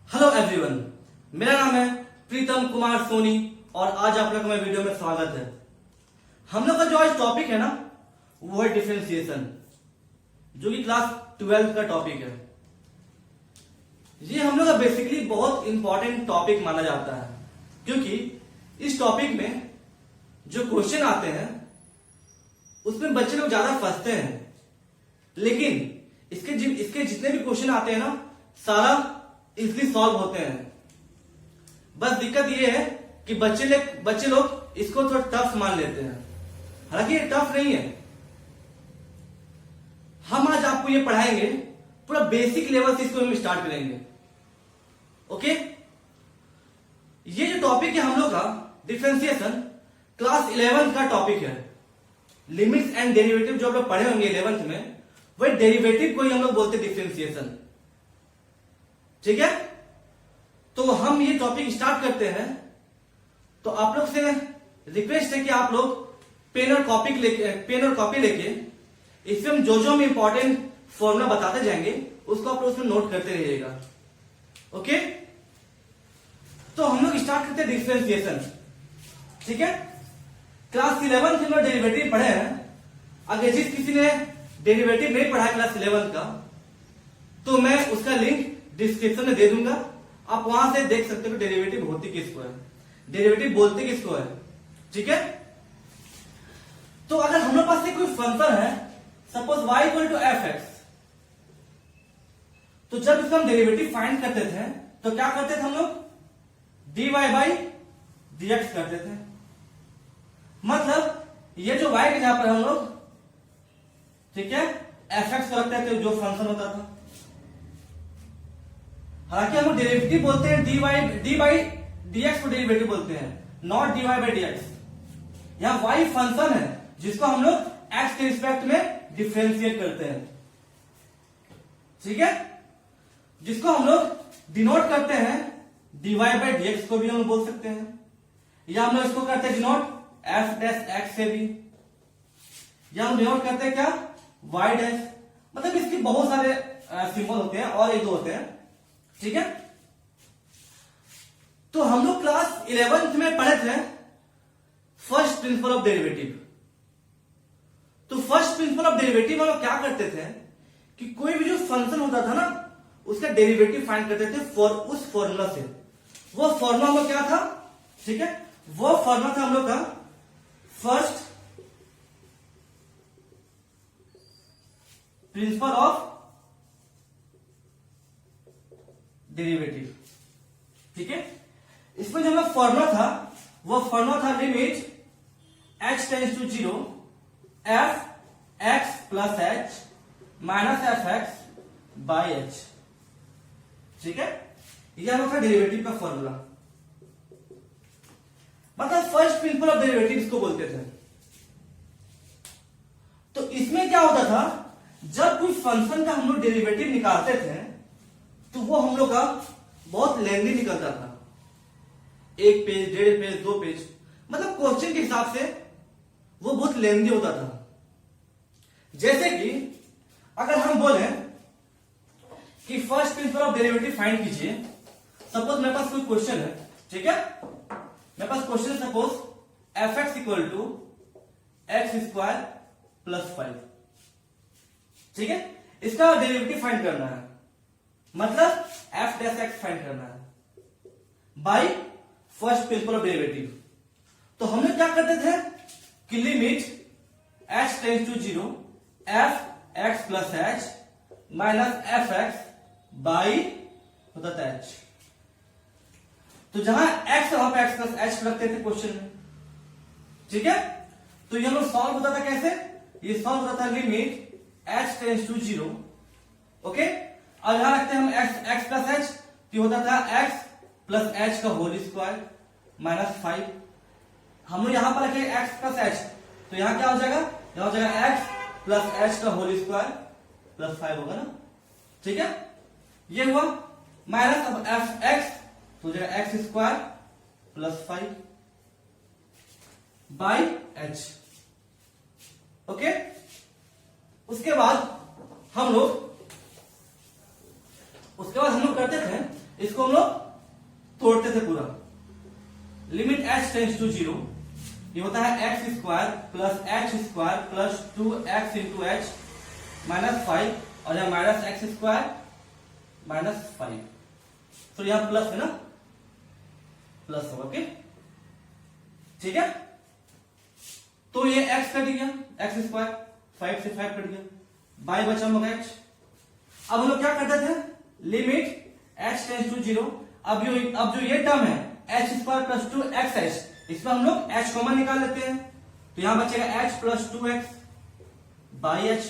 Hello everyone, मेरा नाम है प्रीतम कुमार सोनी और आज आप लोग का मेरे वीडियो में स्वागत है। हम लोग का जो आज टॉपिक है ना वो है डिफरेंशिएशन, जो कि क्लास 12 का टॉपिक है। ये हम लोग का बेसिकली बहुत इंपॉर्टेंट टॉपिक माना जाता है, क्योंकि इस टॉपिक में जो क्वेश्चन आते हैं उसमें बच्चे लोग ज्यादा फंसते हैं, लेकिन इसके जितने भी क्वेश्चन आते हैं ना सारा इजली सॉल्व होते हैं। बस दिक्कत ये है कि बच्चे लोग इसको थोड़ा टफ मान लेते हैं, हालांकि ये टफ नहीं है। हम आज आपको ये पढ़ाएंगे, पूरा बेसिक लेवल से इसको हम स्टार्ट करेंगे। ओके, ये जो टॉपिक है हम लोग का डिफरेंशिएशन क्लास 11 का टॉपिक है। लिमिट्स एंड डेरिवेटिव जो आप लोग पढ़े होंगे 11th में, वही डेरिवेटिव को ही हम लोग बोलते हैं डिफरेंशिएशन। ठीक है, तो हम ये टॉपिक स्टार्ट करते हैं। तो आप लोग से रिक्वेस्ट है कि आप लोग पेन और कॉपी लेके इसमें हम जो हम इंपॉर्टेंट फॉर्मूला बताते जाएंगे उसको आप लोग उसमें नोट करते रहिएगा। ओके, तो हम लोग स्टार्ट करते हैं डिफरेंशिएशन। ठीक है, क्लास 11 से हम लोग डेरिवेटिव पढ़े हैं। अगर जिस किसी ने डेरिवेटिव नहीं पढ़ा क्लास 11 का, तो मैं उसका लिंक डिस्क्रिप्शन में दे दूंगा, आप वहां से देख सकते हो डेरिवेटिव होती किसको है, डेरिवेटिव बोलते किसको है। ठीक है, तो अगर हम लोग पास से कोई फंक्शन है, suppose y equal to F X, तो जब इसका हम डेरिवेटिव फाइंड करते थे तो क्या करते थे हम लोग, dy बाई dx करते थे। मतलब ये जो y के जहां पर हम लोग, ठीक है, एफ एक्स को रखते थे जो फंक्शन होता था। हालांकि हम डेरिवेटिव बोलते हैं डी बाई dx को डेरिवेटिव बोलते हैं, नॉट dy बाई dx। यहां y फंक्शन है जिसको हम लोग x के रिस्पेक्ट में डिफरेंशिएट करते हैं। ठीक है, जिसको हम लोग डिनोट करते हैं dy बाई dx को भी हम बोल सकते हैं, या हम लोग इसको करते हैं डिनोट f डैश x से भी, या हम डिनोट करते हैं क्या y डैश। मतलब इसके बहुत सारे सिंबल होते हैं और एक दो होते हैं। ठीक है, तो हम लोग क्लास 11th में पढ़े थे फर्स्ट प्रिंसिपल ऑफ डेरिवेटिव। तो फर्स्ट प्रिंसिपल ऑफ डेरिवेटिव हम लोग क्या करते थे कि कोई भी जो फंक्शन होता था ना उसका डेरिवेटिव फाइंड करते थे उस फॉर्मूला से। वो फॉर्मूला हम लोग क्या था, ठीक है, वो फॉर्मूला था हम लोग का फर्स्ट प्रिंसिपल ऑफ डेरिवेटिव। ठीक है, इसमें जो हमारा फॉर्मूला था वो फॉर्मूला था limit h tends to 0 f x plus h minus F x by h। ठीक है, यह हम लोग का डेरिवेटिव का फॉर्मूला, मतलब फर्स्ट प्रिंसिपल ऑफ डेरिवेटिव इसको बोलते थे। तो इसमें क्या होता था, जब कोई फंक्शन का हम लोग डेरिवेटिव निकालते थे तो वो हम लोग का बहुत लेंथी निकलता था, 1 पेज 1.5 पेज 2 पेज, मतलब क्वेश्चन के हिसाब से वो बहुत लेंथी होता था। जैसे कि अगर हम बोले कि first principle of derivative find कीजिए, सपोज मेरे पास कोई क्वेश्चन है। ठीक है, मेरे पास क्वेश्चन है suppose f x equal to x square plus 5। ठीक है, इसका डेरिवेटिव फाइंड करना है, मतलब एफ डैश एक्स फाइंड करना है by first principle of derivative. तो हम लोग क्या करते थे कि limit h tends to 0 f x plus h minus F x by होता था h। तो जहां x है वहां पे x प्लस h रखते थे क्वेश्चन में। ठीक है, तो ये हम लोग सॉल्व होता था कैसे, ये सॉल्व होता था limit h tends to 0। Okay, और यहां रखते हैं हम x प्लस h, तो होता था x प्लस h का होल स्क्वायर माइनस 5। हम लोग यहां पर रखे x प्लस h, तो यहां क्या हो जाएगा, यहां हो जाएगा x प्लस h का होल स्क्वायर प्लस 5 होगा ना। ठीक है, ये हुआ माइनस अब एफ एक्स, तो हो जाएगा x square plus 5 by h। Okay, उसके बाद हम लोग करते थे इसको हम लोग तोड़ते थे पूरा। लिमिट h टेंड्स टू 0, ये होता है x square plus h square plus 2x into h minus 5, और यहाँ माइनस एक्स स्क्वायर माइनस 5, तो यहाँ प्लस है ना, प्लस होगा। ओके ठीक है, तो ये x कट गया, एक्स स्क्वायर 5 से 5 कट गया, बाई बचा हम लोग h। अब हम लोग क्या करते थे, लिमिट h टेंड्स टू 0, अब जो ये टर्म है h स्क्वायर प्लस 2xh, इसमें हम लोग h कॉमन निकाल लेते हैं, तो यहां बचेगा h plus 2x by h,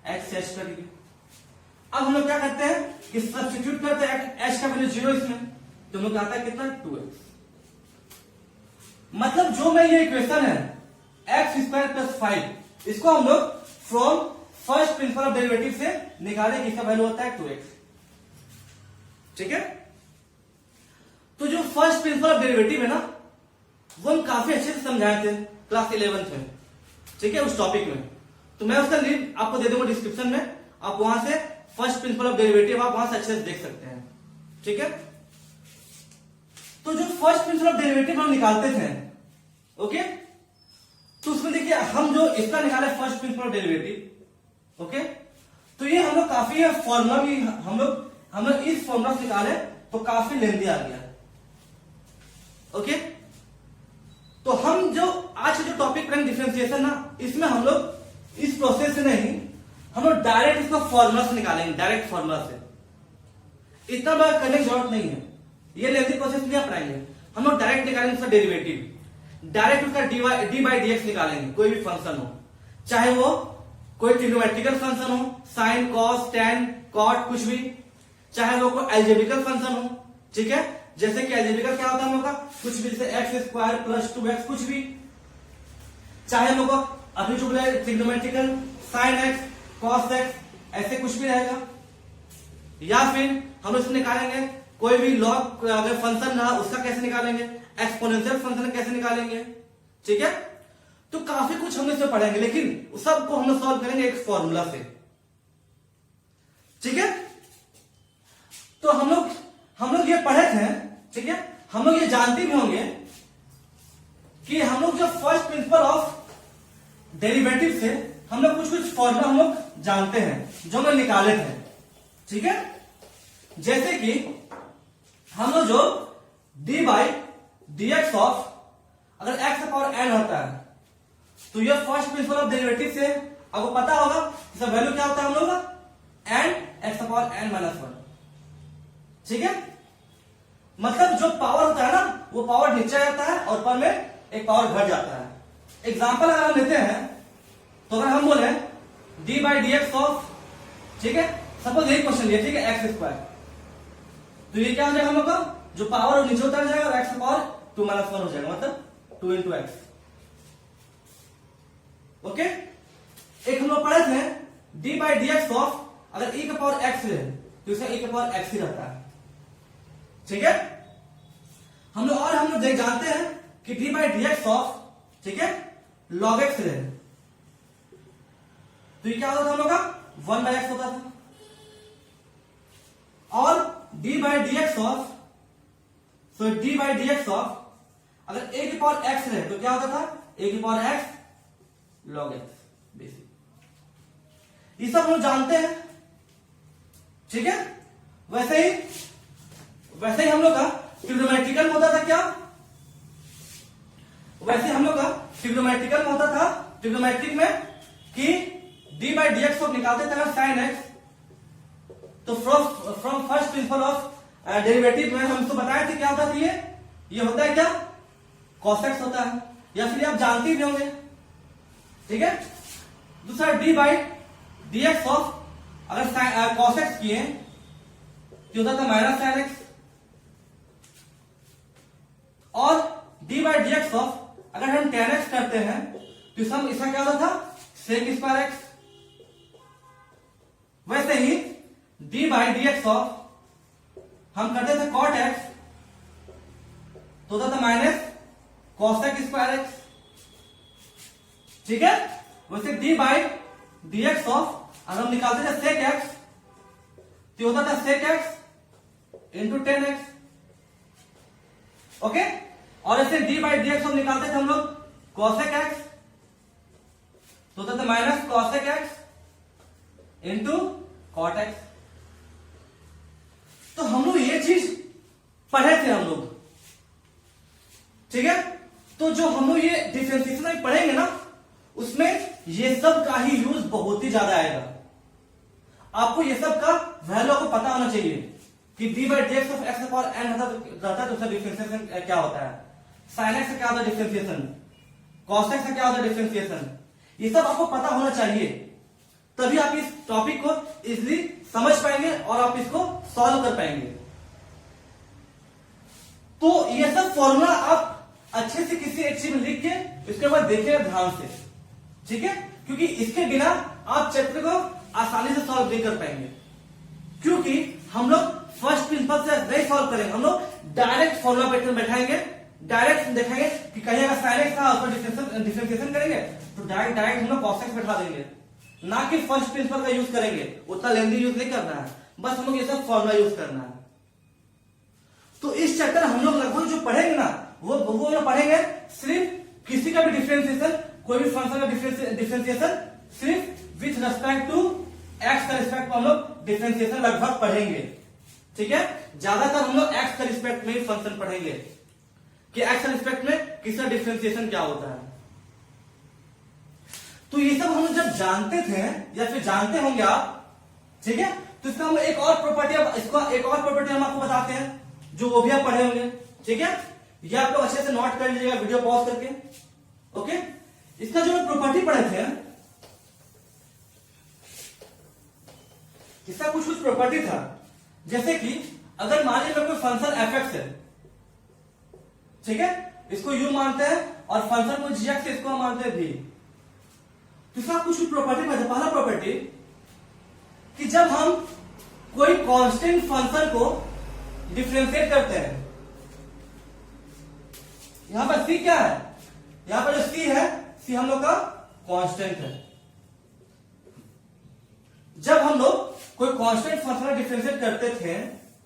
x h कर दिया। अब हम लोग क्या करते हैं कि सब्स्टिट्यूट करते हैं h का वैल्यू 0 इसमें, तो हम लोग आता है कितना 2x। मतलब जो मैं ये इक्वेशन है x स्क्वायर प्लस 5, इसको हम लोग from first principle of derivative से निकाले, इसका वैल्यू होता है 2x। ठीक है, तो जो फर्स्ट प्रिंसिपल ऑफ डेरिवेटिव है ना, वो हम काफी अच्छे से समझाए थे क्लास 11th में, ठीक है, उस टॉपिक में। तो मैं उसका लिंक आपको दे दूंगा डिस्क्रिप्शन में, आप वहां से फर्स्ट प्रिंसिपल ऑफ डेरिवेटिव आप वहां से अच्छे से देख सकते हैं। ठीक है, तो जो फर्स्ट प्रिंसिपल ऑफ डेरिवेटिव हम निकालते थे, ओके, तो उसमें देखिए हम जो इसका निकाले first principle of derivative, okay, तो ये हम लोग काफी फॉर्मूला भी हम लोग इस फॉर्मूला से निकाले तो काफी लेंदी आ गया। ओके, तो हम जो आज का जो टॉपिक करेंगे डिफरेंशिएशन ना, इसमें हम लोग इस प्रोसेस से नहीं, हम लोग डायरेक्ट इसको फॉर्मूला से निकालेंगे, डायरेक्ट फॉर्मूला से। इतना बड़ा करने की जरूरत नहीं है, ये लेंदी प्रोसेस नहीं अपनाएंगे, हम लोग डायरेक्ट निकालेंगे उसका डेरिवेटिव, डायरेक्ट उसका डी बाई डी एक्स निकालेंगे। कोई भी फंक्शन हो, चाहे वो कोई ट्रिग्नोमेट्रिकल फंक्शन हो, साइन कॉस टेन कॉट कुछ भी, चाहे वो कोई अलजेब्रिकल फंक्शन हो, ठीक है, जैसे कि अलजेब्रिकल क्या होता है हम लोग का, कुछ भी, जैसे एक्स स्क्वायर प्लस 2x कुछ भी, चाहे हम लोग को अभी जो बोले trigonometrical sign x cos x, ऐसे कुछ भी रहेगा। या फिर हम इसको निकालेंगे कोई भी लॉग अगर फंक्शन रहा उसका कैसे निकालेंगे, एक्सपोनेंशियल फंक्शन कैसे निकालेंगे। ठीक है, तो काफी कुछ हम इसमें पढ़ेंगे, लेकिन सबको हम लोग सॉल्व करेंगे एक फॉर्मूला से। ठीक है, तो हम लोग ये पढ़े थे, ठीक है, हम लोग ये जानते भी होंगे कि हम लोग जो फर्स्ट प्रिंसिपल ऑफ डेरिवेटिव से हम लोग कुछ फॉर्मूला हम लोग जानते हैं जो हमने निकाले थे। ठीक है, जैसे कि हम लोग जो D by D x of, अगर एक्स का पावर एन होता है, तो ये फर्स्ट प्रिंसिपल ऑफ डेरिवेटिव से आपको पता होगा इसका वैल्यू क्या होता है हम लोग का, एन एक्स का पावर एन माइनस 1। ठीक है, मतलब जो पावर होता है ना, वो पावर नीचे जाता है और ऊपर में एक पावर घट जाता है। एग्जांपल अगर हम लेते हैं, तो अगर हम बोले D by D x of, ठीक है, सपोज यही क्वेश्चन लिया, ठीक है, एक्स स्क्वायर, तो ये क्या हो जाएगा हम लोग का, जो पावर वो नीचे उतर जाएगा और एक्स का पावर 2 माइनस 1 हो जाएगा, मतलब 2 इंटू एक्स। ओके, एक हम लोग पढ़े थे D by D x of, अगर e का पावर एक्स है तो इसका e का पावर एक्स ही रहता है। ठीक है, हम लोग जानते हैं कि d by D x of, ठीक है, लॉग एक्स है, तो ये क्या होता था हम लोग का, 1 बाई एक्स होता था। और D by D x of, so D by D x of अगर a की पावर x है तो क्या होता था, a की power x log x basic. ये सब हम लोग जानते हैं। ठीक है, वैसे ही हम लोग का ट्रिग्नोमेट्रिकल में होता था क्या, वैसे हम लोग का ट्रिग्नोमेट्रिकल में होता था, ट्रिग्नोमेट्रिक में कि डी बाई डी एक्स निकालते थे अगर साइन एक्स, तो from first principle of derivative में हम इसको बताए थे क्या होता था, ये होता है क्या, cos x होता है, या फिर आप जानते भी होंगे। ठीक है, दूसरा D by D x of, अगर cos x किए तो होता था माइनस साइन एक्स, और D by D x of अगर हम tan x करते हैं तो इसका क्या होता था, सेक स्क्वायर एक्स। वैसे ही D by D x of हम करते थे cot x, तो होता था माइनस cosec स्क्वायर एक्स। ठीक है, वैसे D by D x of अगर हम निकालते थे sec x, तो होता था sec x into 10x। Okay, और ऐसे डी बाई डी एक्स हम निकालते थे हम लोग cosec x, तो होता था minus cosec x into cot x। तो हम लोग ये चीज पढ़े थे हम लोग, ठीक है। तो जो हम लोग ये डिफरेंशिएशन में पढ़ेंगे ना, उसमें ये सब का ही यूज बहुत ही ज्यादा आएगा। आपको ये सब का वैल्यू को पता होना चाहिए कि d by D x of x power n रहता है तो उसका डिफरेंशिएशन क्या होता है, साइन एक्स का क्या होता है डिफरेंशिएशन, कॉस एक्स का क्या होता है डिफरेंशिएशन, ये सब आपको पता होना चाहिए। तभी आप इस टॉपिक को इजिली समझ पाएंगे और आप इसको सॉल्व कर पाएंगे। तो ये सब फॉर्मूला आप अच्छे से किसी एक चीज में लिख के इसके बाद देखिएगा ध्यान से, ठीक है। क्योंकि इसके बिना आप चैप्टर को आसानी से सॉल्व नहीं कर पाएंगे, क्योंकि हम लोग फर्स्ट प्रिंसिपल से नहीं सॉल्व करेंगे। हम लोग डायरेक्ट फॉर्मूला पैटर्न बैठाएंगे, डायरेक्ट देखेंगे कि कहीं अगर साइन एक्स था उसका डिफरेंशिएशन करेंगे तो डायरेक्ट हम लोग कॉस एक्स बैठा देंगे, ना कि फर्स्ट प्रिंसिपल का यूज करेंगे। उतना लेंथी यूज नहीं करना है, बस हम लोग ये सब फॉर्मूला यूज करना है। तो इस चैप्टर हम लोग लगभग जो पढ़ेंगे ना वो जो पढ़ेंगे सिर्फ किसी का भी डिफरेंशिएशन, कोई भी फंक्शन का डिफरेंशिएशन सिर्फ विथ रेस्पेक्ट टू एक्स का रिस्पेक्ट में हम लोग डिफरेंशिएशन लगभग पढ़ेंगे, ठीक है। ज्यादातर हम लोग एक्स का रिस्पेक्ट में ही फंक्शन पढ़ेंगे कि एक्स का रिस्पेक्ट में किसका डिफरेंशिएशन क्या होता है। तो ये सब हम लोग जब जानते थे या फिर जानते होंगे आप, ठीक है, तो इसका हम एक और प्रॉपर्टी, इसको एक और प्रॉपर्टी हम आपको बताते हैं जो वो भी आप पढ़े होंगे, ठीक है। ये आप लोग अच्छे से नोट कर लीजिएगा वीडियो पॉज करके, ओके। इसका जो प्रॉपर्टी पढ़े थे, इसका कुछ प्रॉपर्टी था, जैसे कि अगर मान लीजिए कोई फंक्शन एफ एक्स है, ठीक है, इसको यू मानते हैं और फंक्शन को जी एक्स इसको हम मानते हैं भी। तो इसका कुछ प्रॉपर्टी पढ़े। पहला प्रॉपर्टी कि जब हम कोई कांस्टेंट फंक्शन को डिफरेंशिएट करते हैं, यहां पर सी क्या है, यहां पर जो सी है, सी हम लोग का कांस्टेंट है। जब हम लोग कोई कांस्टेंट फंक्शन डिफरेंशिएट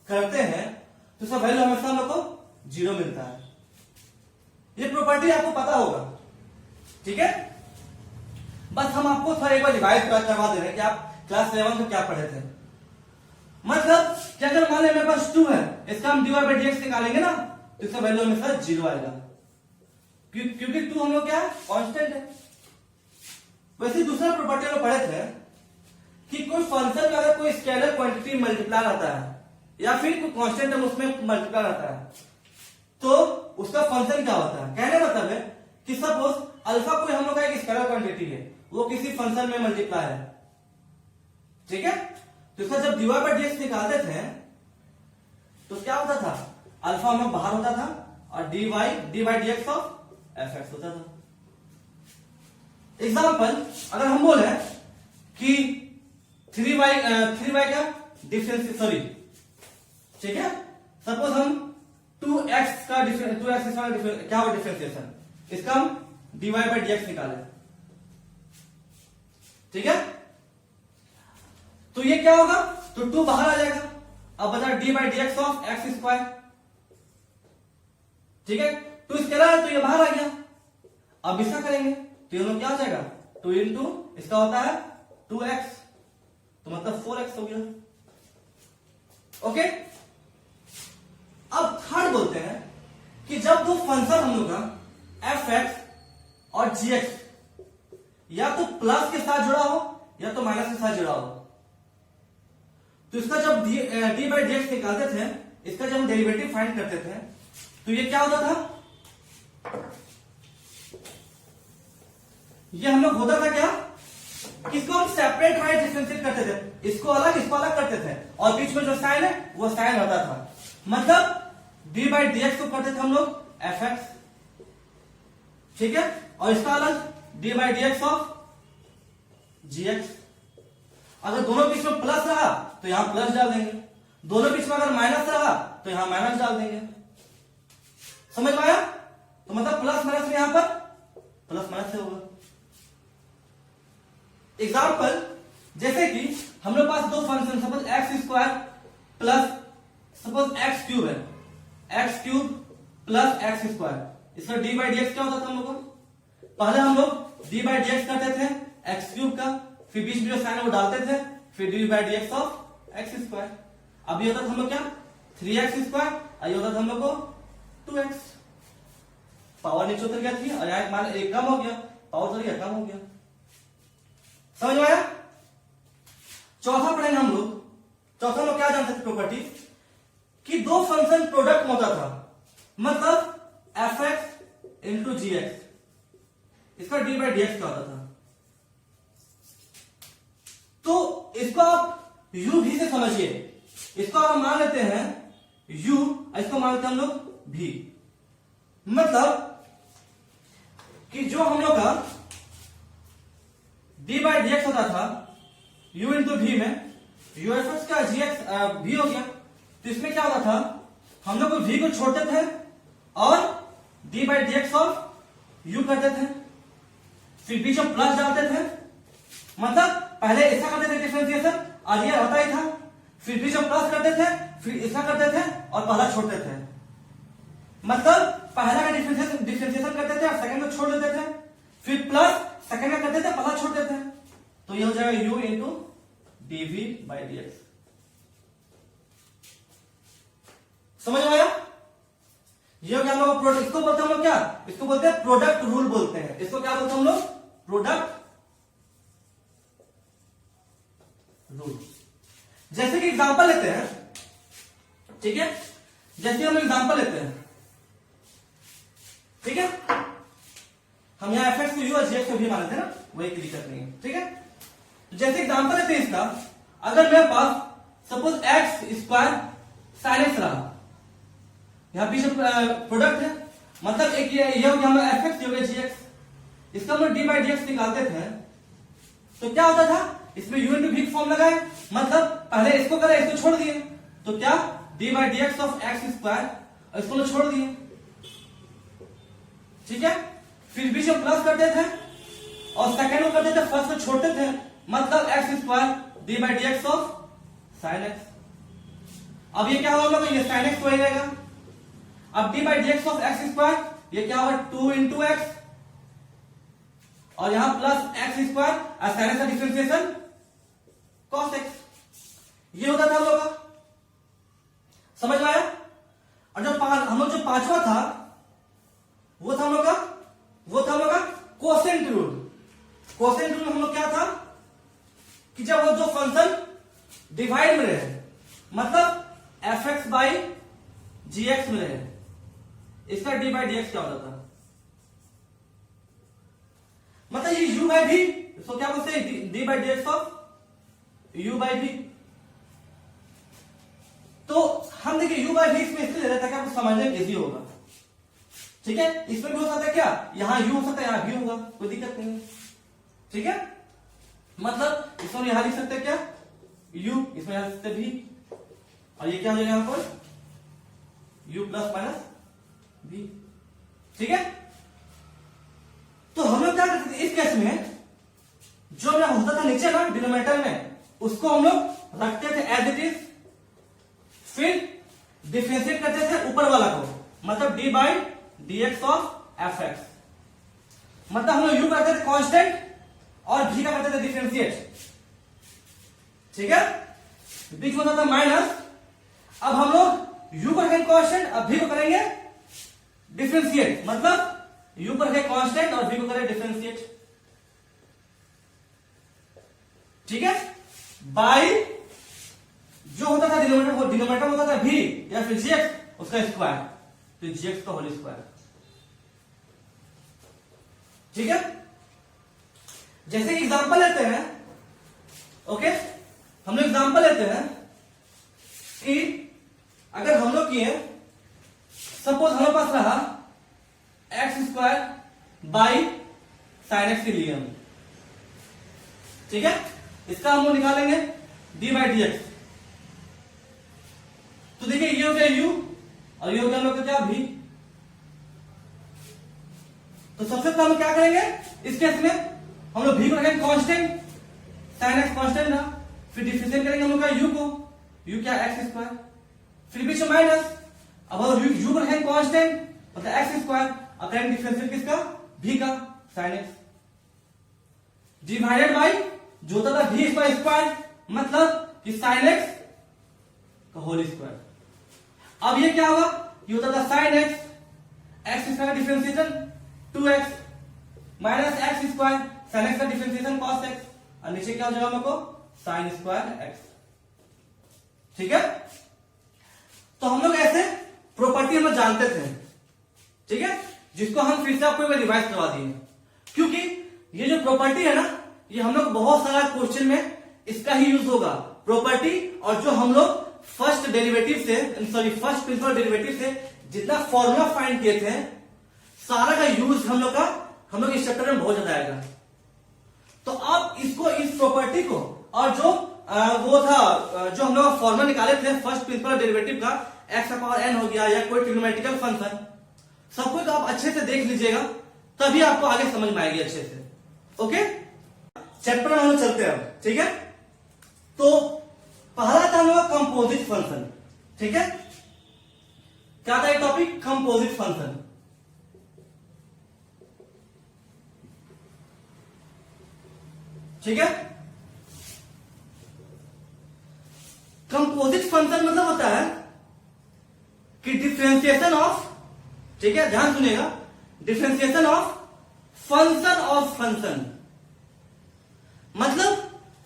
करते हैं तो उसका वैल्यू हमेशा हम लोग को 0 मिलता है। ये प्रॉपर्टी आपको पता होगा, ठीक है। बस हम आपको थोड़ा एक बार रिवाइज करवा दे रहे हैं कि आप क्लास 11 में क्या पढ़े थे। मतलब कि अगर मान लें मेरे पास 2 है, इसका हम dy बाई dx निकालेंगे ना तो इसका वैल्यू हमेशा 0 आएगा, क्योंकि 2 हम लोग क्या है, कांस्टेंट है। वैसे दूसरा प्रॉपर्टी हम पढ़े थे कि कोई फंक्शन का अगर कोई स्केलर क्वांटिटी मल्टीप्लाई रहता है या फिर कोई कांस्टेंट टर्म उसमें मल्टीप्लाई रहता है तो उसका फंक्शन क्या होता है। कहने मतलब है कि सपोज अल्फा कोई हम लोग का एक स्केलर क्वांटिटी है, वो किसी फंक्शन में मल्टीप्लाई है, ठीक है। तो इसका जब dy बाई dx निकालते थे तो क्या होता था, अल्फा हम लोग बाहर होता था और dy D by dx of F x होता था। एग्जाम्पल अगर हम बोले कि 3y का डिफरेंस, सॉरी, ठीक है, सपोज हम 2x का क्या हो डिफरेंशिएशन, इसका हम dy बाई dx निकाले, ठीक है। तो ये क्या होगा, तो 2 बाहर आ जाएगा। अब बता D by D x of x square, ठीक है, 2 स्केलर है तो ये बाहर आ गया। अब इसका करेंगे तो ये क्या हो जाएगा, 2 इंटू इसका होता है 2x, तो मतलब 4x हो गया, ओके। अब थर्ड बोलते हैं कि जब दो फंक्शन हम लोग का एफ एक्स और जी एक्स या तो प्लस के साथ जुड़ा हो या तो माइनस के साथ जुड़ा हो, तो इसका जब डी बाई डी एक्स निकालते थे, इसका जब हम डेरिवेटिव फाइंड करते थे तो ये क्या होता था, ये हम लोग होता था क्या, किसको हम सेपरेट वाइज डिफरेंशिएट करते थे, इसको अलग करते थे और बीच में जो साइन है वो साइन होता था। मतलब डी बाई डी एक्स को करते थे हम लोग एफ एक्स, ठीक है, और इसका अलग d by D x of g x. अगर दोनों बीच में प्लस रहा तो यहां प्लस डाल देंगे, दोनों बीच में अगर माइनस रहा तो यहां माइनस डाल देंगे। समझ में आया, तो मतलब प्लस माइनस में यहां पर प्लस माइनस से होगा। एग्जाम्पल जैसे कि हम लोग पास दो function, suppose x square plus suppose X cube है, X cube plus x square, इसका डी बाई डी एक्स क्या होता था हम लोग को? पहले हम लोग डी बाई डी एक्स करते थे एक्स क्यूब का, फिर बीच में जो साइन है वो डालते थे, फिर D by D x of x square. अब ये होता था हम लोग क्या 3x स्क्वायर, और ये होता था हम लोग को 2x। पावर नीचे उतर गया थी और यहाँ मान एक कम हो गया, पावर उतर गया, कम हो गया। समझ में आया? चौथा पढ़ेंगे हम लोग। चौथा लोग क्या जानते थे प्रॉपर्टी कि दो फंक्शन प्रोडक्ट होता था, मतलब fx इंटू जी एक्स, इसका डी बाई डी एक्स क्या होता था? तो इसको आप u भी से समझिए, इसको आप मान लेते हैं u, इसको मान लेते हैं हम लोग v। मतलब कि जो हम लोग का डी बाई डी एक्स होता था u इंटू वी में, u एफ एक्स का जी एक्स v हो गया। तो इसमें क्या होता था, हम लोग v को छोड़ते थे और D by D x of u करते थे, फिर बीच में प्लस डालते थे। मतलब पहले ऐसा करते थे डिफरेंशिएशन और ये होता ही था, फिर बीच में प्लस करते थे, फिर ऐसा करते थे और पहला छोड़ते थे। मतलब पहला का डिफरेंशिएशन करते थे और सेकंड को छोड़ देते थे, फिर प्लस सेकंड का करते थे, पहला छोड़ते थे। तो ये हो जाएगा u into dv by D x. समझ में आया? ये हो गया हम लोग प्रोडक्ट, इसको बोलते हैं हम लोग क्या, इसको बोलते हैं प्रोडक्ट रूल बोलते हैं। इसको क्या बोलते हैं हम लोग? Product rule. जैसे कि एग्जांपल लेते हैं, ठीक है, जैसे हम एग्जांपल लेते हैं, ठीक है, हम यहां एफ एक्स को यू और जी एक्स को भी मान लेते हैं ना, वही कोई दिक्कत नहीं है, ठीक है। जैसे एग्जांपल लेते हैं इसका, अगर मेरे पास suppose x square sine X रहा, यहां पीछे प्रोडक्ट है, मतलब एक ये हो गया हमारा एफ एक्स, ये हो गया जी एक्स, इसका हम लोग डी बाई डी एक्स निकालते थे। तो क्या होता था, इसमें यू इंटू वी फॉर्म लगाए, मतलब पहले इसको करे, इसको छोड़ दिए, तो क्या D by D x of x square, और इसको छोड़ दिए, ठीक है। फिर बीच में प्लस करते थे और सेकेंड को करते थे, फर्स्ट को छोड़ते थे, मतलब x square D by D x of sine x. अब ये क्या होगा, ये साइन एक्स वही रहेगा। अब d by D x of x square, ये क्या होगा 2 इंटू एक्स, और यहां प्लस एक्स स्क्वायर और साइन एक्स का डिफरेंशिएशन कॉस एक्स। ये होता था हम लोग का, समझ में आया? और जो हम लोग जो पांचवा था वो था हम लोग का कोसेंट रूल। कोसेंट रूल हम लोग क्या था कि जब वो जो फंक्शन डिवाइड में रहे, मतलब f x by g x में रहे, इसका डी बाई डी एक्स क्या होता था? मतलब ये u बाई भी, इसको क्या बोलते हैं, d by D x of u by भी। तो हम देखिए u बाई भी इसमें इसलिए ले रहे थे कि आपको समझने में इजी होगा, ठीक है। इसमें भी हो सकता है क्या, यहां u हो सकता है, यहां भी होगा, कोई दिक्कत नहीं है, ठीक है। मतलब इसमें यहां लिख सकते हैं क्या u, इसमें लिख सकते भी, और ये क्या हो जाएगा यहां पर u प्लस माइनस भी, ठीक है। तो हम लोग क्या करते थे इस केस में, जो मेरा होता था नीचे ना डिनोमिनेटर में, उसको हम लोग रखते थे एज इट इज, फिर डिफरेंशिएट करते थे ऊपर वाला को, मतलब d by D x of F x. मतलब हम लोग यू करते थे कांस्टेंट और भी का करते थे डिफरेंशिएट, ठीक है। बीच में होता था माइनस। अब हम लोग यू को रखेंगे कांस्टेंट, अब भी को करेंगे डिफरेंशिएट, मतलब यू पर है कांस्टेंट और v को करें डिफरेंशिएट, ठीक है। बाई जो होता था डिनोमिनेटर, वो डिनोमिनेटर होता था v या फिर gx, उसका स्क्वायर, तो gx का होल स्क्वायर, ठीक है। जैसे एग्जांपल लेते हैं, ओके, हम लोग एग्जांपल लेते हैं कि अगर हम लोग किए, सपोज हमारे पास रहा x square by sine x के लिए हम, ठीक है, इसका हम लोग निकालेंगे डी बाई डी एक्स। तो देखिए ये हो गया u और ये हो गया हम लोग का क्या भी। तो सबसे पहले हम क्या करेंगे इस केस में, हम लोग भी को रखेंगे कांस्टेंट, साइन एक्स कांस्टेंट रहा, फिर डिफरेंशिएट करेंगे हम लोग का u को, u क्या एक्स स्क्वायर, फिर बीच में माइनस, अब अगर यू पर है कांस्टेंट मतलब एक्स स्क्वायर, अब करेंगे डिफरेंशियल किसका, v का sin x डिवाइडेड बाई जो होता था v स्क्वायर मतलब कि sin x का होल स्क्वायर। अब ये क्या होगा, ये होता था sin x, x square differentiation 2x minus x square sin x का डिफरेंशिएशन cos x, और नीचे क्या हो जाएगा हम लोग को sin स्क्वायर x। ठीक है, तो हम लोग ऐसे प्रॉपर्टी हम लोग जानते थे, ठीक है, जिसको हम फिर से आपको रिवाइज करवा दिए, क्योंकि ये जो प्रॉपर्टी है ना, ये हम लोग बहुत सारा क्वेश्चन में इसका ही यूज होगा प्रॉपर्टी, और जो हम लोग फर्स्ट डेरिवेटिव से फर्स्ट प्रिंसिपल डेरिवेटिव से जितना फॉर्मूला फाइंड किए थे सारा का यूज हम लोग इस चैप्टर में बहुत ज्यादा आएगा। तो आप इसको इस प्रॉपर्टी को और जो वो था जो हम लोग फॉर्मूला निकाले थे फर्स्ट प्रिंसिपल डेरिवेटिव का, एक्स का पावर एन हो गया या कोई ट्रिग्नोमेट्रिकल फंक्शन, सब कुछ आप अच्छे से देख लीजिएगा, तभी आपको आगे समझ में आएगी अच्छे से। ओके, चैप्टर में हम लोग चलते हैं। ठीक है, तो पहला था हम लोग कंपोजिट फंक्शन। ठीक है, क्या था ये टॉपिक, कंपोजिट फंक्शन। ठीक है, कंपोजिट फंक्शन मतलब होता है कि डिफरेंशिएशन ऑफ, ठीक है ध्यान सुनिएगा, डिफरेंशिएशन ऑफ फंक्शन मतलब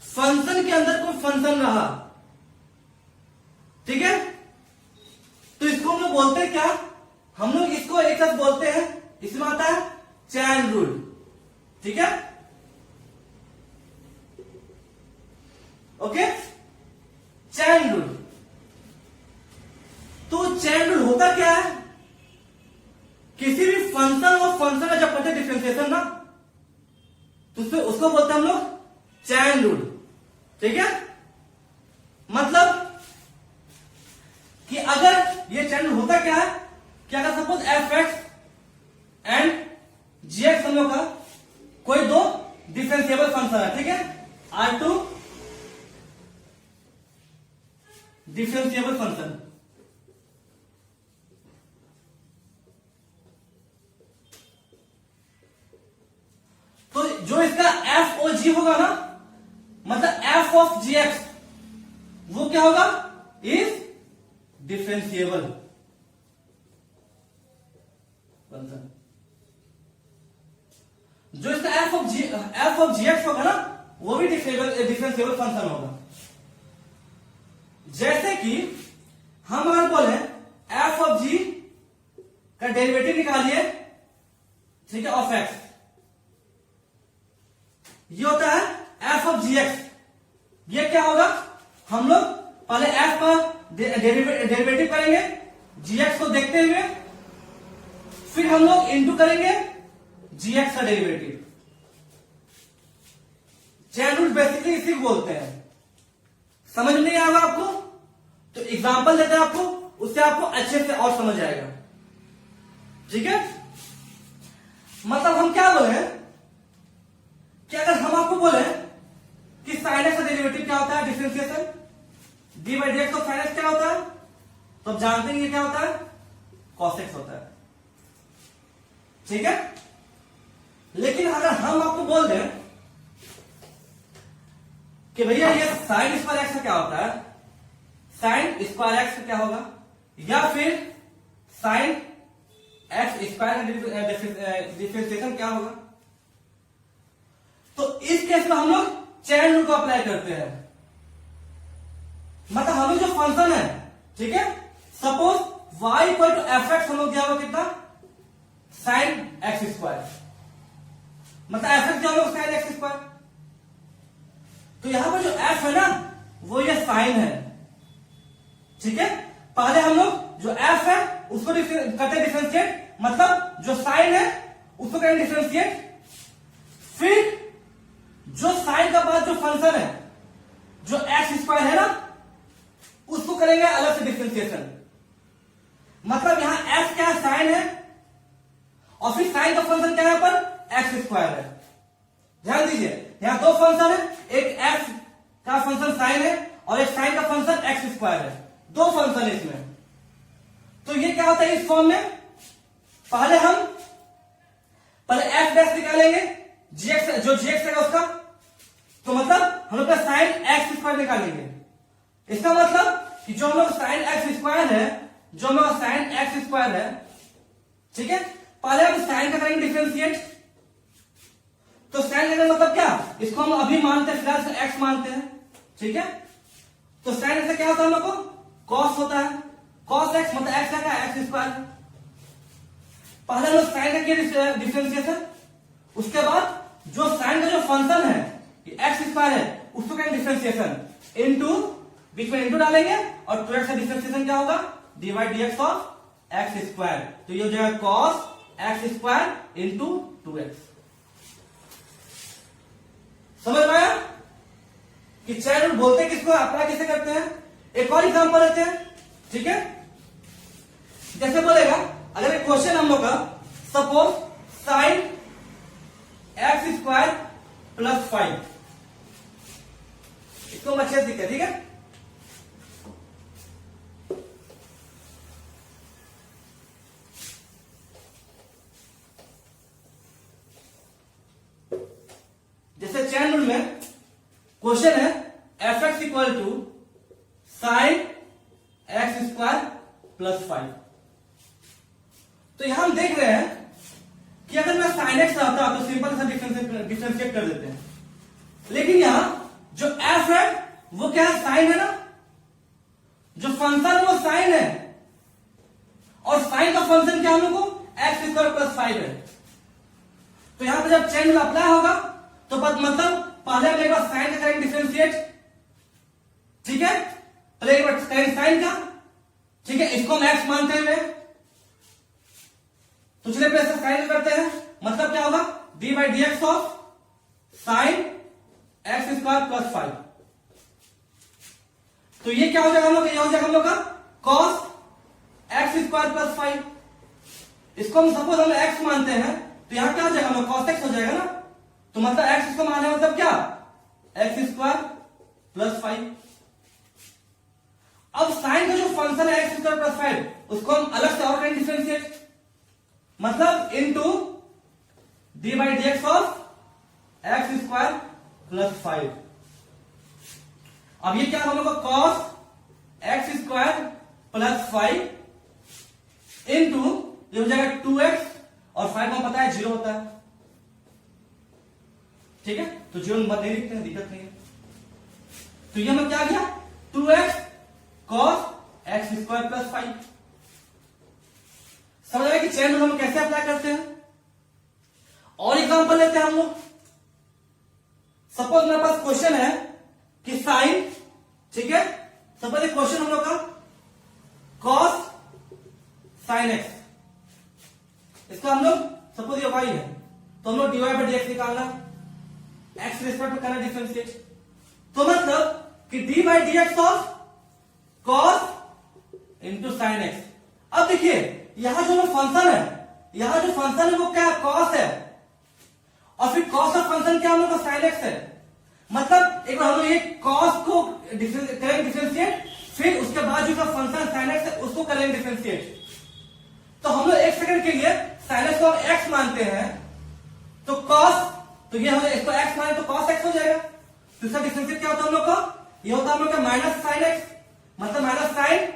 फंक्शन के अंदर कोई फंक्शन रहा, ठीक है, तो इसको हम लोग बोलते हैं क्या, हम लोग इसको एक साथ बोलते हैं, इसमें आता है चैन रूल। ठीक है, ओके, चैन रूल। तो चैन रूल होता क्या है, किसी भी फंक्शन और फंक्शन का जब करते डिफरेंशिएशन ना, तो उसको बोलते हैं हम लोग चैन रूल। ठीक है, मतलब कि अगर ये चैन रूल होता क्या है कि अगर suppose f x and g x हम लोग का कोई दो डिफरेंशिएबल फंक्शन है, ठीक है, आर टू डिफरेंशिएबल फंक्शन, तो जो इसका एफ ओ जी होगा ना, मतलब एफ ऑफ जी एक्स वो क्या होगा, इज डिफरेंशिएबल फंक्शन। जो इसका एफ ऑफ जी एक्स होगा ना, वो भी डिफरेंशिएबल फंक्शन होगा। जैसे कि हम अगर बोले एफ ऑफ जी का डेरिवेटिव निकालिए, ठीक है, ऑफ एक्स, ये होता है एफ ऑफ जी एक्स। ये क्या होगा, हम लोग पहले एफ का डेरिवेटिव करेंगे जी एक्स को देखते हुए, फिर हम लोग इंटू करेंगे जी एक्स का डेरिवेटिव। चैन रूल बेसिकली इसी को बोलते हैं। समझ में नहीं आएगा आपको तो एग्जांपल देते हैं आपको, उससे आपको अच्छे से और समझ आएगा। ठीक है, मतलब हम क्या बोले कि अगर हम आपको बोले कि साइन एक्स का डेरिवेटिव क्या होता है, differentiation D by D x of sine x क्या होता है, तो आप जानते हैं ये क्या होता है, कॉस एक्स होता है। ठीक है, लेकिन अगर हम आपको बोल दें कि भैया ये साइन स्क्वायर एक्स का क्या होता है, साइन स्क्वायर एक्स का क्या होगा, या फिर साइन एक्स स्क्वायर डिफरेंशिएशन क्या होगा, तो इस केस में हम लोग चैन रूल को अप्लाई करते हैं। मतलब हमें जो फंक्शन है, ठीक है, suppose y equal to F x हम लोग दिया हुआ कितना, साइन एक्स स्क्वायर, मतलब एफ एक्स दिया हुआ साइन एक्स स्क्वायर, तो यहां पर जो f है ना वो ये साइन है। ठीक है, पहले हम लोग जो f है उसको करते डिफरेंशिएट, मतलब जो साइन है उसको करेंगे डिफरेंशिएट, फिर जो साइन का बाद जो फंक्शन है जो एक्स स्क्वायर है ना उसको करेंगे अलग से डिफरेंशिएशन। मतलब यहां f क्या है, साइन है, और फिर साइन का फंक्शन क्या है, पर एक्स स्क्वायर है। ध्यान दीजिए, यहां दो फंक्शन है, एक f का फंक्शन साइन है और एक साइन का फंक्शन एक्स स्क्वायर है, दो फंक्शन है इसमें। क्या होता है इस फॉर्म में, पहले एक्स डैश निकालेंगे, जीएक्स जो जीएक्स है उसका, तो मतलब हम लोग का साइन एक्स स्क्वायर निकालेंगे। इसका मतलब कि जो हम लोग साइन एक्स स्क्वायर है, जो हम लोग साइन एक्स स्क्वायर है, ठीक है, पहले हम साइन का करेंगे डिफरेंशिएट। तो साइन का मतलब क्या, इसको हम अभी मानते हैं, फिलहाल एक्स मानते हैं, ठीक है। तो साइन से क्या होता है हम लोग को, कॉस होता है, कॉस एक्स मतलब एक्स का एक्स स्क्वायर। पहले हम लोग साइन का किया डिफरेंशिएशन, उसके बाद जो साइन का जो फंक्शन है एक्स स्क्वायर है उसको करेंगे डिफरेंशिएशन, इनटू बीच में इनटू डालेंगे और 2x का डिफरेंशिएशन क्या होगा, dy dx of x square. तो ये हो जाएगा cos x square into 2x। समझ में आया कि चैन रूल बोलते हैं किसको, अप्लाई कैसे करते हैं। एक और एग्जांपल लेते हैं, ठीक है। जैसे बोलेगा अगर एक क्वेश्चन हम लोग का, suppose sine x square plus 5, इसको हम अच्छे से दिखते, ठीक है। जैसे चैन रूल में क्वेश्चन है f x equal to sine x square plus 5। तो यहां हम देख रहे हैं कि अगर मैं साइन एक्स रहता तो सिंपल सा डिफरेंशिएट कर देते हैं, लेकिन यहां जो एफ है वो क्या है, साइन है ना, जो फंक्शन है वो साइन है, और साइन का फंक्शन क्या हम लोग को एक्स स्क्वायर प्लस 5 है। तो यहां पर जब चेन रूल अप्लाई होगा तो मतलब पहले हम एक बार साइन का करेंगे डिफरेंशिएट, ठीक है, पहले एक बार करेंगे साइन का, ठीक है, इसको हम एक्स मानते हुए, तो चलिए पहले साइन करते हैं, मतलब क्या होगा, d by D x of sign x square plus 5। तो ये क्या हो जाएगा हम लोग, ये हो जाएगा हम लोग का कॉस एक्स स्क्वायर प्लस 5। इसको हम सपोज हम एक्स मानते हैं, तो यहां क्या हो जाएगा, हम कॉस एक्स हो जाएगा ना, तो मतलब एक्स इसको माने मतलब क्या, एक्स स्क्वायर प्लस 5। अब साइन का जो फंक्शन है एक्स स्क्वायर प्लस 5 उसको हम अलग से और करेंगे डिफरेंशिएट, मतलब into d by D x of x square plus 5। अब ये क्या हम लोग का cos x square plus 5 into ये हो जाएगा 2x, और 5 को पता है 0 होता है, ठीक है, तो 0 मत नहीं लिखते हैं, दिक्कत नहीं है। तो ये हमें क्या गया, 2x cos x square plus 5। समझ आया कि चेन रूल हम कैसे अप्लाई करते हैं। और एग्जांपल लेते हैं हम लोग, सपोज मेरे पास क्वेश्चन है कि साइन, ठीक है, सपोज एक क्वेश्चन हम लोग का cos साइन एक्स, इसका हम लोग सपोज ये y है, तो हम लोग dy बाई dx निकालना, एक्स रिस्पेक्ट में करना डिफरेंशिएट, तो मतलब कि d by D x of cos into sine x. अब देखिए यहां जो फंक्शन है, यहां जो फंक्शन है वो क्या है, कॉस है, और फिर कॉस का फंक्शन क्या हम लोग का साइन एक्स है, मतलब एक बार हम लोग ये कॉस को करेंगे डिफरेंशिएट, फिर उसके बाद जो फंक्शन साइन एक्स है उसको करेंगे डिफरेंशिएट। तो हम लोग एक सेकंड के लिए साइन एक्स को हम एक्स मानते हैं, तो कॉस, तो ये हो जाए, इसको एक्स माने तो कॉस एक्स हो जाएगा। तो इसका डिफरेंशिएट क्या होता है हम लोग का, ये होता है हम लोग का माइनस साइन एक्स, मतलब माइनस साइन,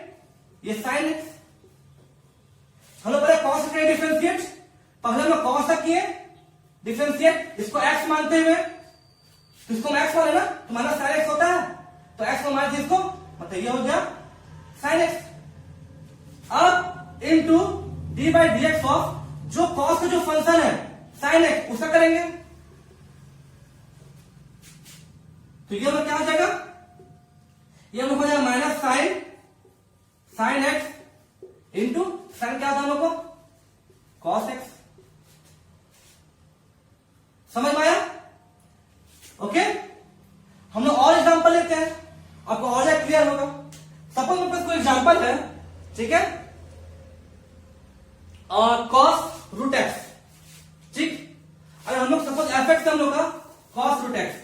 ये साइन एक्स। हम लोग पहले कॉस का डिफरेंशिएट, पहले हम लोग कॉस का किए डिफरेंशिएट, इसको एक्स मानते हुए, तो इसको एक्स माने ना, तो माइनस साइन एक्स होता है, तो एक्स को माइनस इसको, मतलब ये हो गया साइन एक्स। अब into d by D x of जो कॉस का जो फंक्शन है साइन एक्स उसका करेंगे, तो ये लोग क्या हो जाएगा, ये लोग हो जाएगा minus sine x into sign क्या होता है हम लोग को, कॉस एक्स। समझ में आया, ओके। हम लोग और एग्जांपल लेते हैं, आपको और ज्यादा क्लियर होगा। सपोज मेरे पास कोई एग्जांपल है, ठीक है, और कॉस रूट एक्स, ठीक, अगर हम लोग सपोज एफ एक्स हम लोग का कॉस रूट एक्स,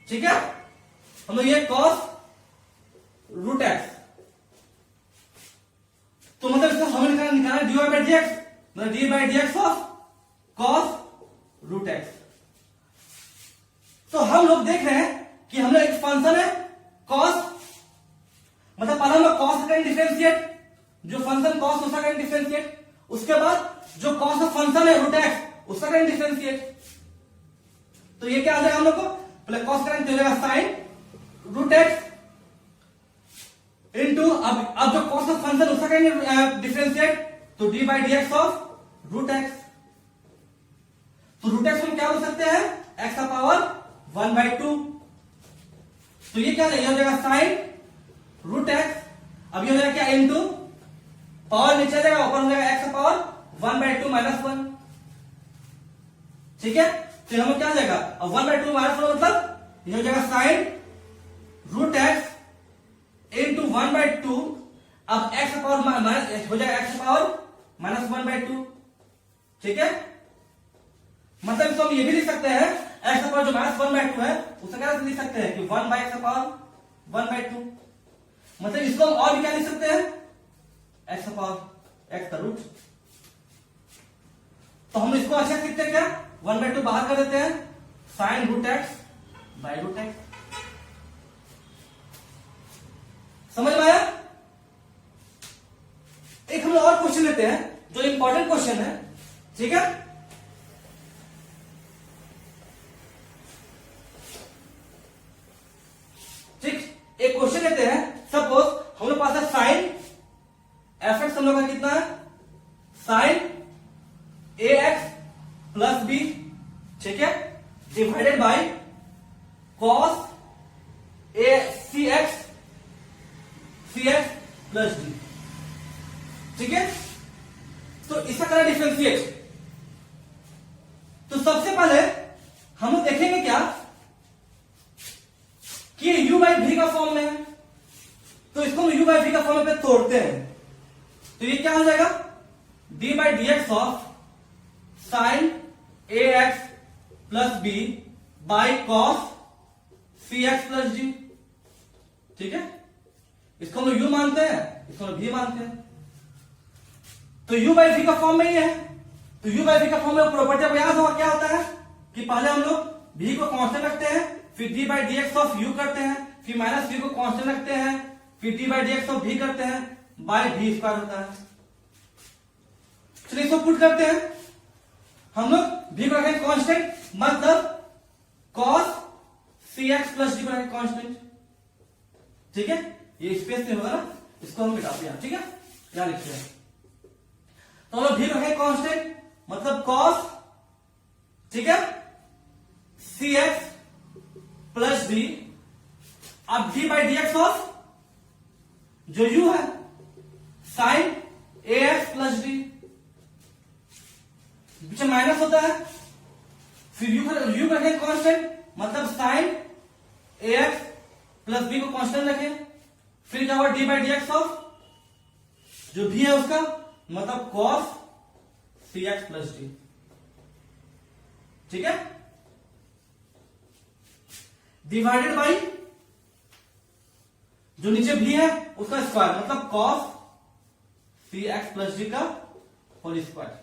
ठीक है, हम लोग ये कॉस रूट एक्स, निकालना dy बाई डी एक्स, मतलब d by D x of cos root x. तो हम लोग देख रहे हैं कि हम लोग एक फंक्शन है कॉस, मतलब पहले हम लोग कॉस का डिफरेंशिएट, जो फंक्शन कॉस उसका करेंगे डिफरेंशिएट, उसके बाद जो कॉस ऑफ फंक्शन है रूट एक्स उसका करेंगे डिफरेंशिएट। तो ये क्या आ जाएगा हम लोग को, पहले कॉस करेंगे तो हो जाएगा साइन रूट एक्स इनटू, अब जो कॉस ऑफ फंक्शन उसका करेंगे डिफरेंशिएट, तो d by D x of root x. तो रूट एक्स हम क्या बोल सकते हैं, एक्स का पावर 1/2। तो ये क्या हो जाएगा साइन रूट एक्स, अब ये हो जाएगा क्या इनटू, पावर नीचे आ जाएगा, ऊपर हो जाएगा एक्स का पावर 1/2 माइनस 1। ठीक है, तो हम क्या आ जाएगा, अब 1/2 माइनस 1 मतलब ये हो जाएगा साइन रूट एक्स इनटू 1/2, अब एक्स का पावर माइनस हो जाएगा एक्स का पावर माइनस 1/2। ठीक है, मतलब इसको हम ये भी लिख सकते हैं, एक्स का पावर जो माइनस 1/2 है उसका क्या लिख सकते हैं कि 1/x का पावर 1/2। मतलब इसको हम और भी क्या लिख सकते हैं, एक्स का पावर एक्स का रूट। तो हम इसको अच्छा लिखते हैं क्या, 1/2 बाहर कर देते हैं, sine root x by root x. समझ में आया। एक हम लोग और क्वेश्चन लेते हैं जो इंपॉर्टेंट क्वेश्चन है। ठीक है, ठीक, एक क्वेश्चन लेते हैं। सपोज हम लोग पास है साइन एफ एक्स, हम लोग का कितना है sine a x plus b, ठीक है, divided by cos a c x plus d. ठीक है, तो इसका करना डिफरेंशिएट। तो सबसे पहले हम लोग देखेंगे क्या कि ये u बाई भी का फॉर्म में है, तो इसको हम u बाई भी का फॉर्म पे तोड़ते हैं। तो ये क्या हो जाएगा, d by D x of sine a x plus b by cos c x plus d. ठीक है, इसको हम लोग u मानते हैं, इसको हम v मानते हैं। तो u बाई v का फॉर्म में ही है, तो u बाई v का फॉर्म में प्रॉपर्टी आपको याद होगा क्या होता है कि पहले हम लोग v को कांस्टेंट रखते हैं, फिर d by D x of u करते हैं, फिर माइनस v को कांस्टेंट रखते हैं, फिर d by D x of v करते हैं, बाय v स्क्वायर होता है। चलिए इसको पुट करते हैं, हम लोग v को रखेंगे कांस्टेंट, मतलब cos cx प्लस डी को रखेंगे कांस्टेंट। ठीक है, ये स्पेस नहीं होगा ना, इसको हम मिटाते हैं। ठीक है, यहां लिखते हैं, तो हम लोग v को रखेंगे कांस्टेंट, मतलब cos, ठीक है, cx प्लस डी, अब d by D x of जो u है sine a x plus D, पीछे माइनस होता है, फिर u रखें कांस्टेंट, मतलब sign a x plus B को कांस्टेंट रखें, फिर क्या हुआ d by D x of जो भी है उसका, मतलब cos c x plus d. ठीक है, डिवाइडेड बाई जो नीचे भी है उसका स्क्वायर, मतलब cos c x plus D का होल स्क्वायर।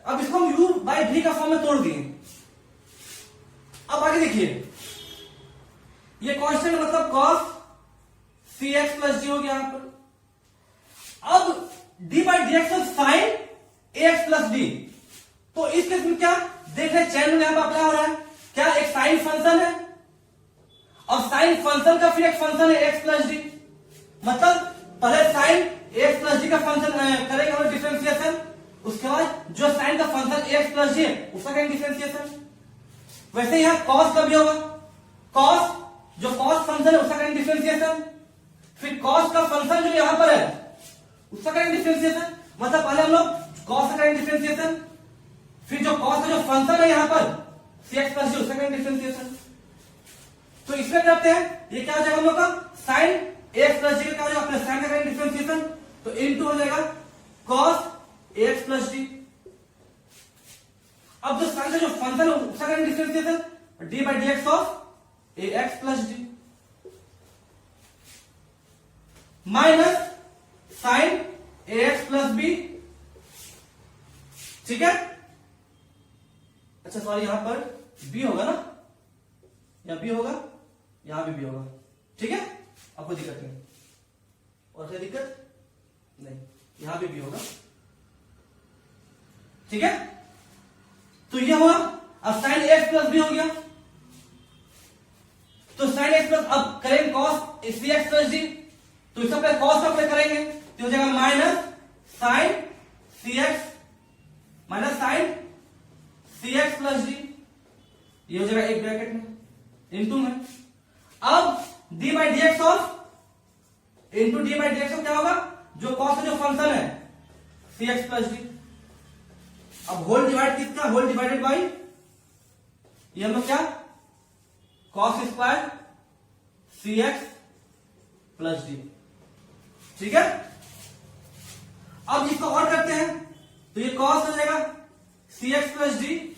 अब इसको हम u बाई भी का फॉर्म में तोड़ दिए। अब आगे देखिए, ये कांस्टेंट मतलब cos c x plus d हो गया यहां पर। अब d by D x sine a x plus d, तो इस केस में क्या देख रहे, चैन में यहां पर अप्लाई हो रहा है, क्या एक साइन फंक्शन है और साइन फंक्शन का फिर एक फंक्शन है एक्स प्लस डी, मतलब पहले साइन एक्स प्लस डी का फंक्शन करेंगे हम डिफरेंशिएशन, उसके बाद जो साइन का फंक्शन एक्स प्लस डी है उसका करेंगे डिफरेंशिएशन। वैसे यहां कॉस का भी होगा, कॉस जो कॉस फंक्शन है उसका करेंगे डिफरेंशिएशन, फिर कॉस का फंक्शन जो यहां पर है उसका करेंगे डिफरेंशिएशन, मतलब पहले हम लोग कॉस का करेंगे डिफरेंशिएशन, फिर जो कॉस का जो फंक्शन है यहां पर सी एक्स प्लस डी उसका करेंगे डिफरेंशिएशन। तो इसमें करते हैं, ये क्या हो जाएगा हम लोग का साइन एक्स प्लस डी का क्या हो जाएगा, अपने साइन का करेंगे डिफरेंशिएशन, तो इनटू हो जाएगा कॉस एक्स प्लस डी। अब जो साइन का जो फंक्शन है उसका करेंगे differentiation, D by D x of a x plus d, minus sine a x plus b, ठीक है। अच्छा सॉरी, यहां पर बी होगा ना, यहां बी होगा, यहां भी बी होगा, ठीक है। अब कोई दिक्कत नहीं, और कोई दिक्कत नहीं, यहां भी बी होगा, ठीक है। तो ये हुआ। अब साइन एक्स प्लस बी हो गया, तो साइन एक्स प्लस, अब करेंगे cos c x plus d, तो इसका पहले कॉस अप्लाई करेंगे, तो हो जाएगा minus sign c x minus sign c x plus D, ये हो जाएगा एक ब्रैकेट में इनटू में। अब d by D x of into d by D x of क्या होगा, जो कॉस का जो फंक्शन है सी एक्स प्लस डी। अब होल डिवाइड कितना, होल डिवाइडेड बाई ये हम लोग क्या, कॉस स्क्वायर सी एक्स प्लस डी, ठीक है। अब इसको और करते हैं, तो ये कॉस हो जाएगा सी एक्स प्लस डी,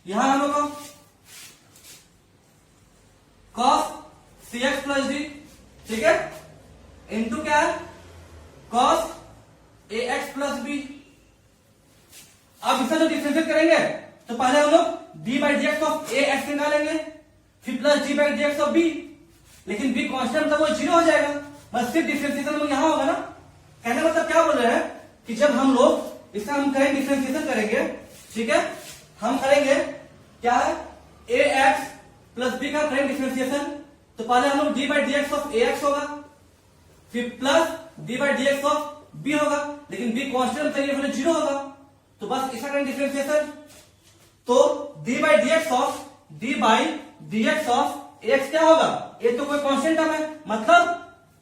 यहां हम लोग को cos c x plus d, ठीक है, इनटू क्या है, cos a x plus b. अब इसका जो डिफरेंशिएट करेंगे, तो पहले हम लोग d by D x of a x निकालेंगे, फिर plus d by D x of b, लेकिन बी कांस्टेंट था वो 0 हो जाएगा, बस सिर्फ डिफरेंशिएशन में यहां होगा ना। कहने का मतलब क्या बोल रहे हैं कि जब हम लोग इसका हम करेंगे डिफरेंशिएशन करेंगे, ठीक है, हम करेंगे क्या है, ए एक्स प्लस बी का करेंगे डिफरेंशिएशन, तो पहले हम लोग d by D x of a x होगा, फिर plus d by D x of b होगा, लेकिन बी कांस्टेंट चाहिए 0 होगा, तो बस इसका करेंगे डिफरेंशिएशन, तो d by D x of D by D x of x क्या होगा, ए तो कोई कांस्टेंट टर्म है,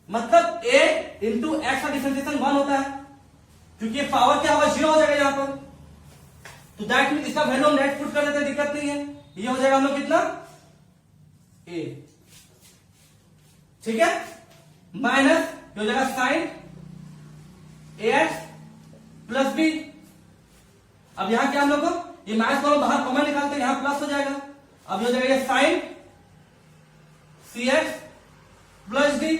मतलब ए इंटू एक्स का डिफरेंशिएशन 1 होता है, क्योंकि ये पावर क्या होगा 0 हो जाएगा यहां पर, तो दैट मीन इसका वैल्यू हम नेट पुट कर देते हैं, दिक्कत नहीं है। ये हो जाएगा हम लोग कितना, ए, ठीक है, माइनस हो जाएगा sign a x plus b. अब यहां क्या हम लोग को, ये माइनस को बाहर कॉमन निकालते हैं, यहां प्लस हो जाएगा, अब हो जाएगा ये sine c x plus d,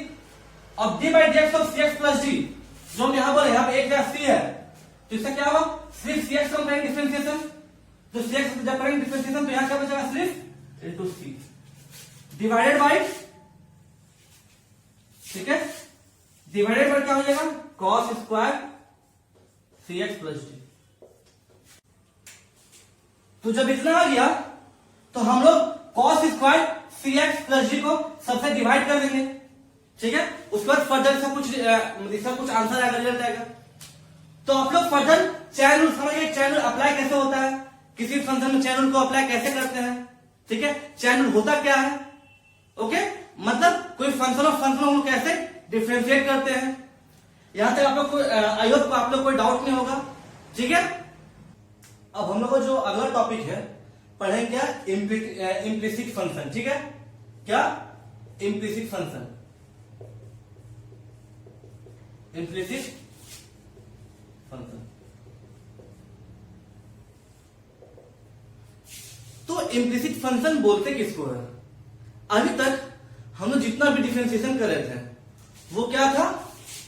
अब d by D x of c x plus d, जो हम यहां बोले यहां पे एक जगह सी है, तो इसका क्या होगा, सिर्फ सी एक्स का करेंगे डिफरेंशिएशन, तो सी एक्स जब करेंगे डिफरेंशिएशन तो यहां क्या बचेगा, सिर्फ इंटू सी डिवाइडेड बाई, ठीक है, डिवाइडेड बाई क्या हो जाएगा, कॉस स्क्वायर सी एक्स प्लस डी। तो जब इतना आ गया, तो हम लोग कॉस स्क्वायर सी एक्स प्लस डी को सबसे डिवाइड कर देंगे, ठीक है, उसके बाद फर्दर इसका कुछ आंसर आएगा, रिजल्ट आएगा। तो आप लोग फर्दर चैन रूल समझिए, चैन रूल अप्लाई कैसे होता है, किसी फंक्शन में चैन रूल को अप्लाई कैसे करते हैं, ठीक है, चैन रूल होता क्या है, ओके, मतलब कोई फंक्शन ऑफ फंक्शन हम लोग कैसे डिफरेंशिएट करते हैं। यहां तक आप लोग को आई होप आप लोग कोई डाउट नहीं होगा, ठीक है। अब हम लोग को जो अगला टॉपिक है पढ़ेंगे क्या, इम्प्लिसिट फंक्शन, ठीक है, क्या, इम्प्लिसिट फंक्शन, इम्प्लिसिट फंक्शन। तो इम्प्लिसिट फंक्शन बोलते किसको है, अभी तक हम लोग जितना भी डिफरेंशिएशन कर रहे थे वो क्या था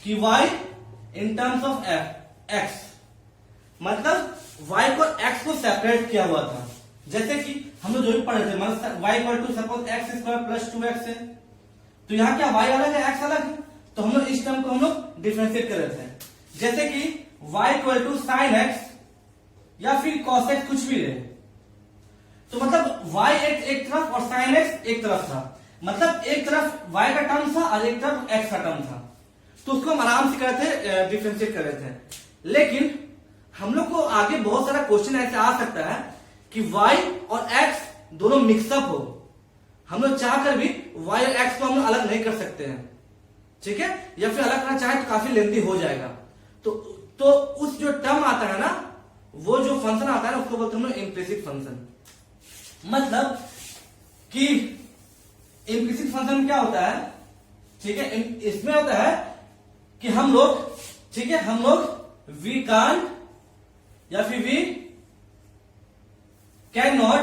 कि y in terms of x, मतलब y को x को सेपरेट किया हुआ था, जैसे कि हम लोग जो भी पढ़े थे, मतलब y equal to suppose x square plus 2x है, तो यहाँ क्या y अलग है x अलग है, तो हम लोग इस टर्म को हम लोग डिफरेंशिएट कर रहे थे, जैसे कि y equal to sine x या फिर कॉस एक्स कुछ भी रहे, तो मतलब y एक तरफ और साइन एक्स एक तरफ था, मतलब एक तरफ y का टर्म था और एक तरफ x का टर्म था, तो उसको हम आराम से करते थे, डिफरेंशिएट कर रहे थे। लेकिन हम लोग को आगे बहुत सारा क्वेश्चन ऐसे आ सकता है कि y और x दोनों मिक्सअप हो, हम लोग चाहकर भी y और x को हम लोग अलग नहीं कर सकते हैं, ठीक है, या फिर अलग करना चाहे तो काफी लेंथी हो जाएगा, तो उस जो टर्म आता है ना, वो जो फंक्शन आता है ना, उसको बोलते हैं हम लोग इम्प्लिसिट फंक्शन। मतलब कि इम्प्लिसिट फंक्शन क्या होता है, ठीक है, इसमें होता है कि हम लोग, ठीक है, हम लोग वी कांट या फिर we can not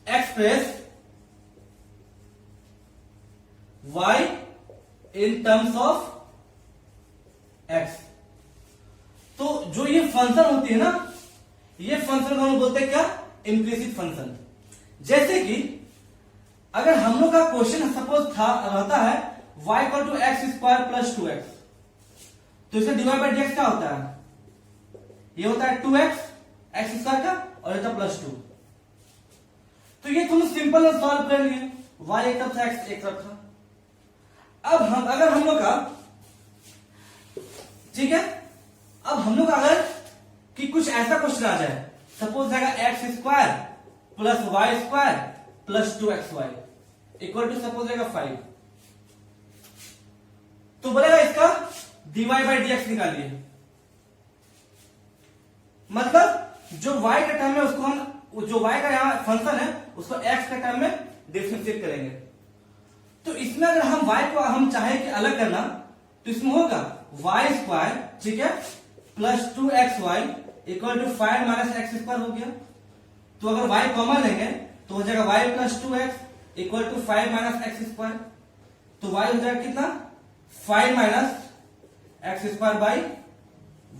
express y in terms of x. तो जो ये फंक्शन होती है ना, ये फंक्शन को हम बोलते हैं क्या, इम्प्लिसिट फंक्शन। जैसे कि अगर हम लोग का क्वेश्चन सपोज था रहता है y equal to x square plus 2x, तो इसमें डिवाइड बाई dx क्या होता है, ये होता है 2x एक्स स्क्वायर का और ये प्लस 2। तो ये तुम सिंपल सॉल्व कर लिए, y एक तरफ था x एक तरफ था। अब हम अगर हम लोग का, ठीक है, अब हम लोग अगर कि कुछ ऐसा क्वेश्चन आ जाए, सपोज रहेगा x square plus y square plus 2xy equal to suppose रहेगा 5, तो बोलेगा इसका dy बाई dx निकालिए। मतलब जो y का टर्म है उसको हम, जो y का यहां फंक्शन है उसको x के टर्म में डिफरेंशिएट करेंगे। तो इसमें अगर हम y को हम चाहे कि अलग करना, तो इसमें होगा y स्क्वायर, ठीक है, plus 2xy equal to 5 minus x square हो गया। तो अगर y कॉमन लेंगे तो हो जाएगा y plus 2x equal to 5 minus x square. तो y हो जाएगा कितना, 5 minus x square by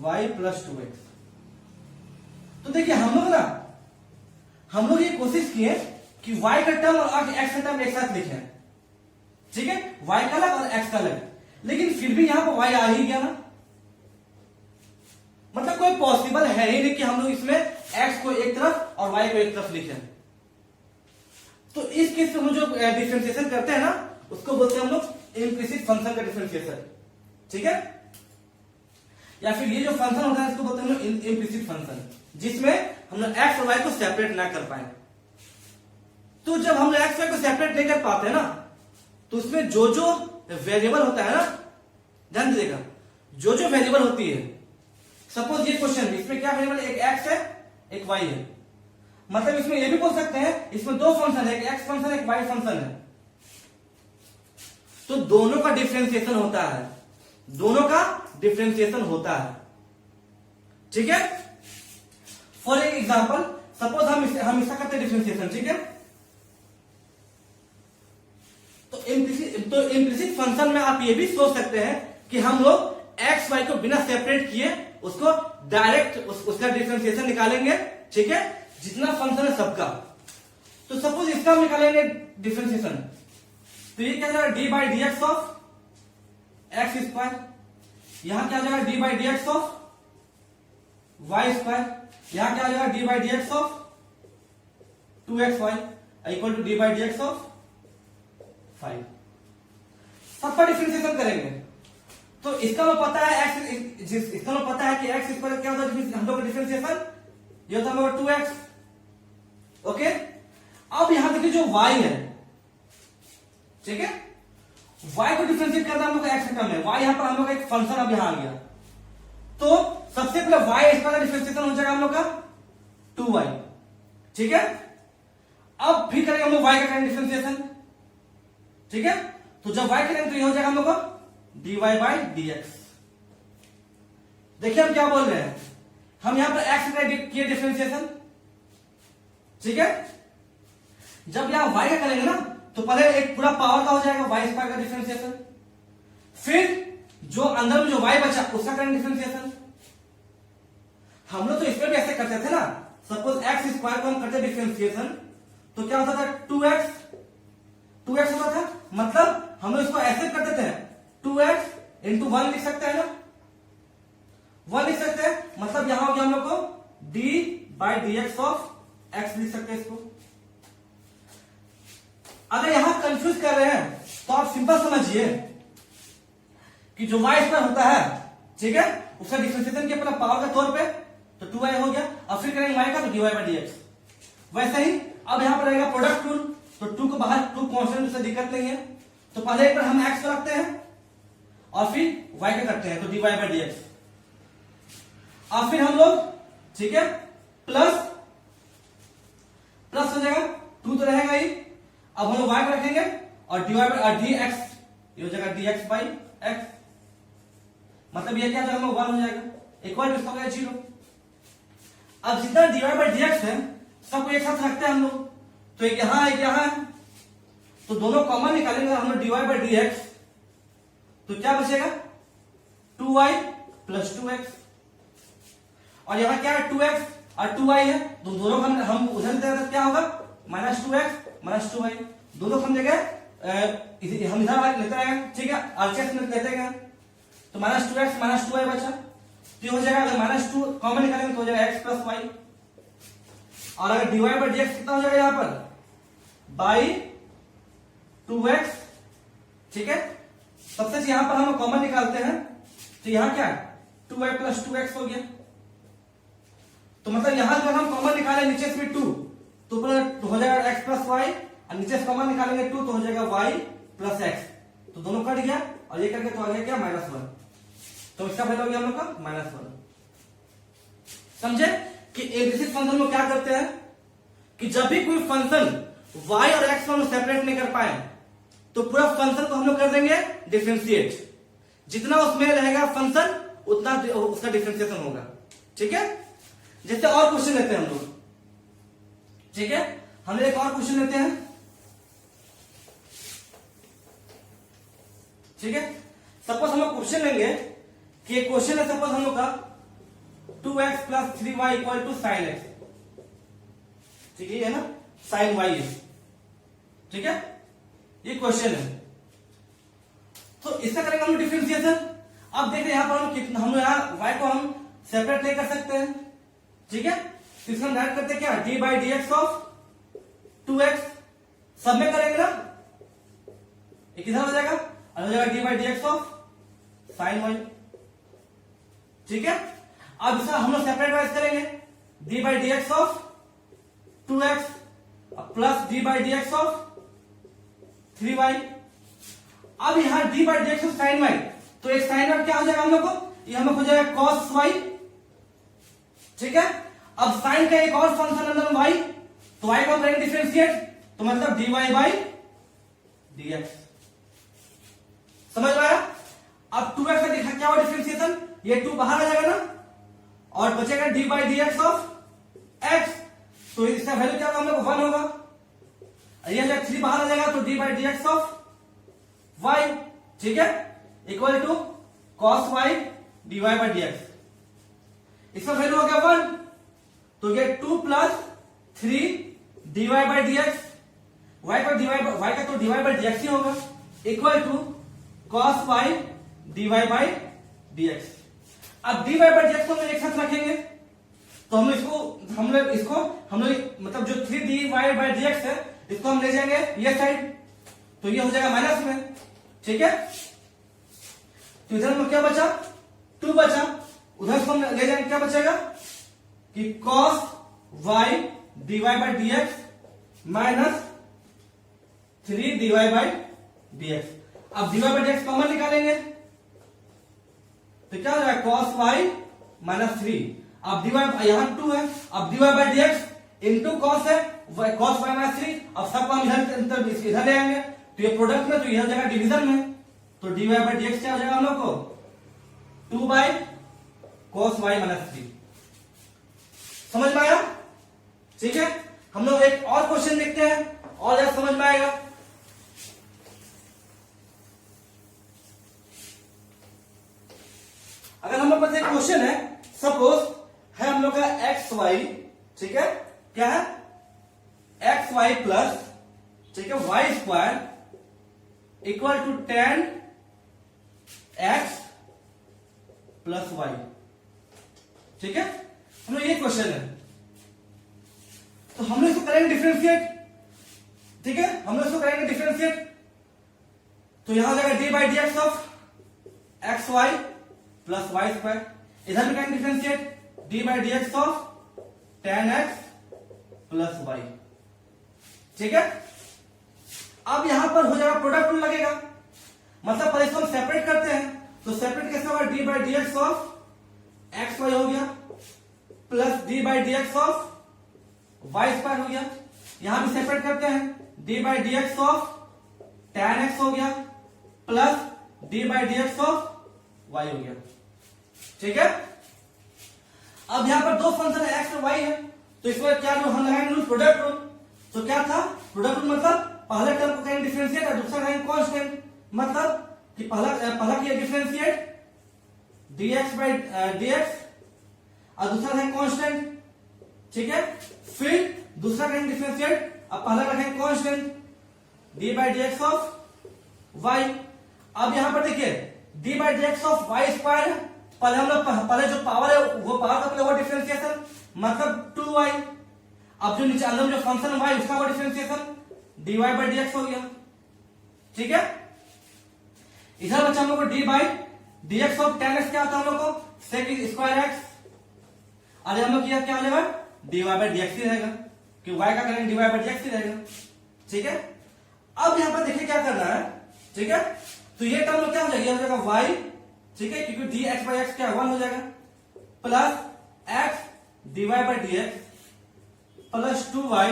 y plus 2x। तो देखिए हम लोग ये कोशिश किए कि y का टर्म और x का टर्म एक साथ लिखें, ठीक है, y का अलग और x का अलग, लेकिन फिर भी यहां पर y आ ही गया ना। मतलब कोई पॉसिबल है ही नहीं कि हम लोग इसमें x को एक तरफ और y को एक तरफ लिखें। तो इस केस में हम जो डिफरेंशिएशन करते हैं ना, उसको बोलते हैं हम लोग इम्प्लिसिट फंक्शन का डिफरेंशिएशन, ठीक है। या फिर ये जो फंक्शन होता है इसको बोलते हैं हम लोग इम्प्लिसिट फंक्शन, जिसमें हम लोग x और y को सेपरेट ना कर पाए। तो जब हम लोग x और y को सेपरेट नहीं कर पाते हैं ना, तो उसमें जो जो वेरिएबल होता है ना, ध्यान दीजिएगा, जो जो वेरिएबल होती है, सपोज ये क्वेश्चन इसमें क्या वेरिएबल, एक x है एक y है, मतलब इसमें ये भी बोल सकते हैं इसमें दो फंक्शन है, एक x फंक्शन एक y फंक्शन है। तो दोनों का डिफरेंशिएशन होता है, दोनों का डिफरेंशिएशन होता है, ठीक है। फॉर एग्जाम्पल सपोज हम इसका करते हैं डिफरेंशिएशन, ठीक है। तो इम्प्लिसिट फंक्शन में आप ये भी सोच सकते हैं कि हम लोग एक्स वाई को बिना सेपरेट किए उसको डायरेक्ट उसका डिफरेंशिएशन निकालेंगे, ठीक है, जितना फंक्शन है सबका। तो सपोज इसका हम निकालेंगे डिफरेंशिएशन, तो ये क्या जाएगा, d by D x of x square, यहां क्या जाएगा d by D x of y square, यहां क्या आ जाएगा d by D x of 2xy equal to d by D x of 5। सबका डिफरेंशिएशन करेंगे। तो इसका हमें पता है x, इसका हमें पता है कि एक्स स्क्वायर क्या होता है हम लोग का डिफरेंशिएशन, ये होता है 2x, ओके। अब यहां देखिए जो y है, ठीक है, y को डिफरेंशिएट करना हम लोग का x का टर्म है, y यहां पर हम लोग का एक फंक्शन अब यहां आ गया। तो सबसे पहले y स्क्वायर का डिफरेंशिएशन हो जाएगा हम लोग का 2y, ठीक है। अब फिर करेंगे हम लोग y का करेंगे डिफरेंशिएशन, ठीक है। तो जब y करेंगे तो ये हो जाएगा हम लोग का dy बाई dx। देखिए हम क्या बोल रहे हैं, हम यहां पर x का किए डिफरेंशिएशन, ठीक है। जब यहां y का करेंगे ना, तो पहले एक पूरा पावर का हो जाएगा y स्क्वायर का डिफरेंशिएशन, फिर जो अंदर में जो y बचा उसका करेंगे डिफरेंशिएशन। हम लोग तो इसमें भी ऐसे करते थे ना, सपोज एक्स स्क्वायर को हम करते डिफरेंशिएशन, तो क्या होता था 2x होता था, मतलब हम लोग इसको ऐसे करते थे 2x इंटू 1 लिख सकते हैं ना, 1 लिख सकते हैं, मतलब यहां हो गया हम लोग को d by D x of x लिख सकते हैं इसको। अगर यहां कंफ्यूज कर रहे हैं तो आप सिंपल समझिए कि जो y स्क्वायर होता है, ठीक है, उसका डिफरेंशिएशन किया पहले पावर के तौर पे, तो 2y हो गया, और फिर करेंगे y का तो dy बाई डी एक्स। वैसे ही अब यहां पर रहेगा प्रोडक्ट रूल, तो 2 को बाहर 2 कॉन्स्टेंट से दिक्कत नहीं है, तो पहले एक बार हम x को रखते हैं और फिर y का करते हैं, तो dy बाई डी एक्स। और फिर हम लोग, ठीक है, प्लस हो जाएगा, 2 तो रहेगा ही, अब हम लोग y को रखेंगे और dy बाई डी एक्स, ये हो जाएगा dx बाई x, मतलब ये क्या हो जाएगा 1 हो जाएगा, इक्वल टू इसका हो गया 0। अब जितना dy बाई डी एक्स है सबको एक साथ रखते हैं हम लोग, तो एक यहां एक यहां है, तो दोनों कॉमन निकालेंगे हम लोग dy बाई डी एक्स, तो क्या बचेगा 2y प्लस 2x, और यहाँ क्या है 2x और 2y है, तो दोनों को हम उधर तो क्या होगा -2x -2y, दोनों को हम जगह हम इधर लेते रहेंगे, ठीक है, RCS में कहते हैं, तो -2x -2y बचा, तो हो जाएगा अगर -2 कॉमन निकालेंगे तो हो जाएगा x प्लस y, और अगर dy बाई dx कितना हो जाएगा यहाँ पर बाई 2x, ठीक है। सबसे यहां पर हम कॉमन निकालते हैं, तो यहां क्या है 2y प्लस 2x हो गया, तो मतलब यहां जब हम कॉमन निकालें नीचे से 2 तो हो जाएगा x प्लस y, और नीचे से कॉमन निकालेंगे 2 तो हो जाएगा y प्लस x, तो दोनों कट गया और ये करके तो आ गया क्या -1, तो इसका फायदा हो गया हम लोग का -1। समझे कि इम्प्लिसिट फंक्शन में क्या करते हैं कि जब भी कोई फंक्शन y और x को हम सेपरेट नहीं कर पाए तो पूरा फंक्शन को हम लोग कर देंगे डिफरेंशिएट, जितना उसमें रहेगा फंक्शन उतना उसका डिफरेंशिएशन होगा, ठीक है। जैसे और क्वेश्चन लेते हैं हम लोग, ठीक है, हम एक और क्वेश्चन लेते हैं, ठीक है। सपोज हम लोग क्वेश्चन लेंगे कि एक क्वेश्चन है, सपोज हम लोग का 2x plus 3y equal to sine x, ठीक है ना, साइन y है, ठीक है, ये क्वेश्चन है, तो इसका करेंगे हम लोग डिफरेंशिएशन। अब देखते हैं यहां पर हम कितना, हम यहां y को हम सेपरेट नहीं कर सकते हैं, ठीक है, तो इसका हम डायरेक्ट करते हैं क्या d by dx of 2x, सब में करेंगे ना, एक इधर हो जाएगा और हो जाएगा d by dx of sine y, ठीक है। अब इसका हम लोग सेपरेट वाइज करेंगे d by dx of 2x plus d by dx of 3y, अब यहां d by dx of sine y, तो एक साइन y क्या हो जाएगा हम लोग को, ये हम लोग हो जाएगा cos y, ठीक है। अब साइन का एक और फंक्शन अंदर y, तो y को करेंगे डिफरेंशिएट, तो मतलब dy बाई dx, समझ में आया। अब 2x का देखा क्या हुआ डिफरेंशिएशन, ये 2 बाहर आ जाएगा ना, और बचेगा d by dx of x, तो इसका वैल्यू क्या होगा हम लोग 1 होगा, ये जब 3 बाहर आ जाएगा तो d by dx of y, ठीक है, equal to cos y dy by dx, इसका वैल्यू हो गया 1, तो ये 2 plus 3 dy by dx, y का तो dy बाई dx ही होगा, equal to cos y dy by dx। अब dy बाई dx को हम एक साथ रखेंगे, तो हम लोग मतलब जो 3 dy बाई dx है इसको हम ले जाएंगे ये साइड, तो ये हो जाएगा माइनस में, ठीक है। तो इधर में क्या बचा 2 बचा, उधर से हम ले जाएंगे क्या बचेगा कि cos y dy by dx minus 3 dy by dx। अब dy बाई dx कॉमन निकालेंगे तो क्या हो जाएगा cos y माइनस 3, अब dy यहां 2 है, अब dy by dx into cos है cos y माइनस 3, अब सबको हम इधर ले आएंगे, तो ये प्रोडक्ट में, तो यह जगह डिवीजन में, तो dy बाई dx क्या हो जाएगा हम लोग को 2 बाई cos y माइनस 3, समझ में आया, ठीक है। हम लोग एक और क्वेश्चन देखते हैं और ज्यादा समझ में आएगा। अगर हम लोग पास एक क्वेश्चन है, सपोज है हम लोग का एक्स वाई, ठीक है, क्या है एक्स वाई प्लस, ठीक है, y square equal to 10 x plus y, ठीक है, हम लोग ये क्वेश्चन है, तो हम लोग इसको करेंगे डिफरेंशिएट, ठीक है, हम लोग इसको करेंगे डिफरेंशिएट, तो यहां हो जाएगा d by D x of x y plus y square, इधर भी करेंगे differentiate d by D x of 10x plus y, ठीक है। अब यहां पर हो जाएगा प्रोडक्ट रूल लगेगा, मतलब पहले इसको हम सेपरेट करते हैं, तो सेपरेट कैसे होगा d by D x of x y हो गया plus d by D x of y square हो गया, यहां भी सेपरेट करते हैं d by D x of tan x हो गया plus d by D x of y हो गया, ठीक है। अब यहां पर दो फंक्शन है एक्स और वाई है, तो इसमें क्या रूल हम लगाएंगे, रूल प्रोडक्ट रूल, तो क्या था प्रोडक्ट रूल, मतलब पहले टर्म को करेंगे डिफरेंशिएट और दूसरा करेंगे कांस्टेंट, मतलब कि पहला किया डिफरेंशिएट dx बाई dx और दूसरा है कांस्टेंट, ठीक है। फिर दूसरा करेंगे डिफरेंशिएट, अब पहला रखेंगे constant d by dx of y। अब यहां पर देखिए d by dx of y square, पहले हम लोग पहले जो पावर है वो पावर का पहले वो डिफरेंशिएशन मतलब 2y। अब जो नीचे अंदर जो फंक्शन y उसका वो डिफरेंशिएशन dy बाई dx हो गया, ठीक है। इधर बचा हम लोग को d by dx of tan x, क्या होता है हम लोग को sec स्क्वायर x, और हम लोग क्या हो जाएगा dy बाई dx ही रहेगा, कि y का करेंगे dy बाई dx ही रहेगा, ठीक है। अब यहां पर देखिए क्या करना है, ठीक है। तो ये टर्म क्या हो जाएगा y, ठीक है, क्योंकि dx बाई x क्या 1 हो जाएगा, plus x dy by dx plus 2y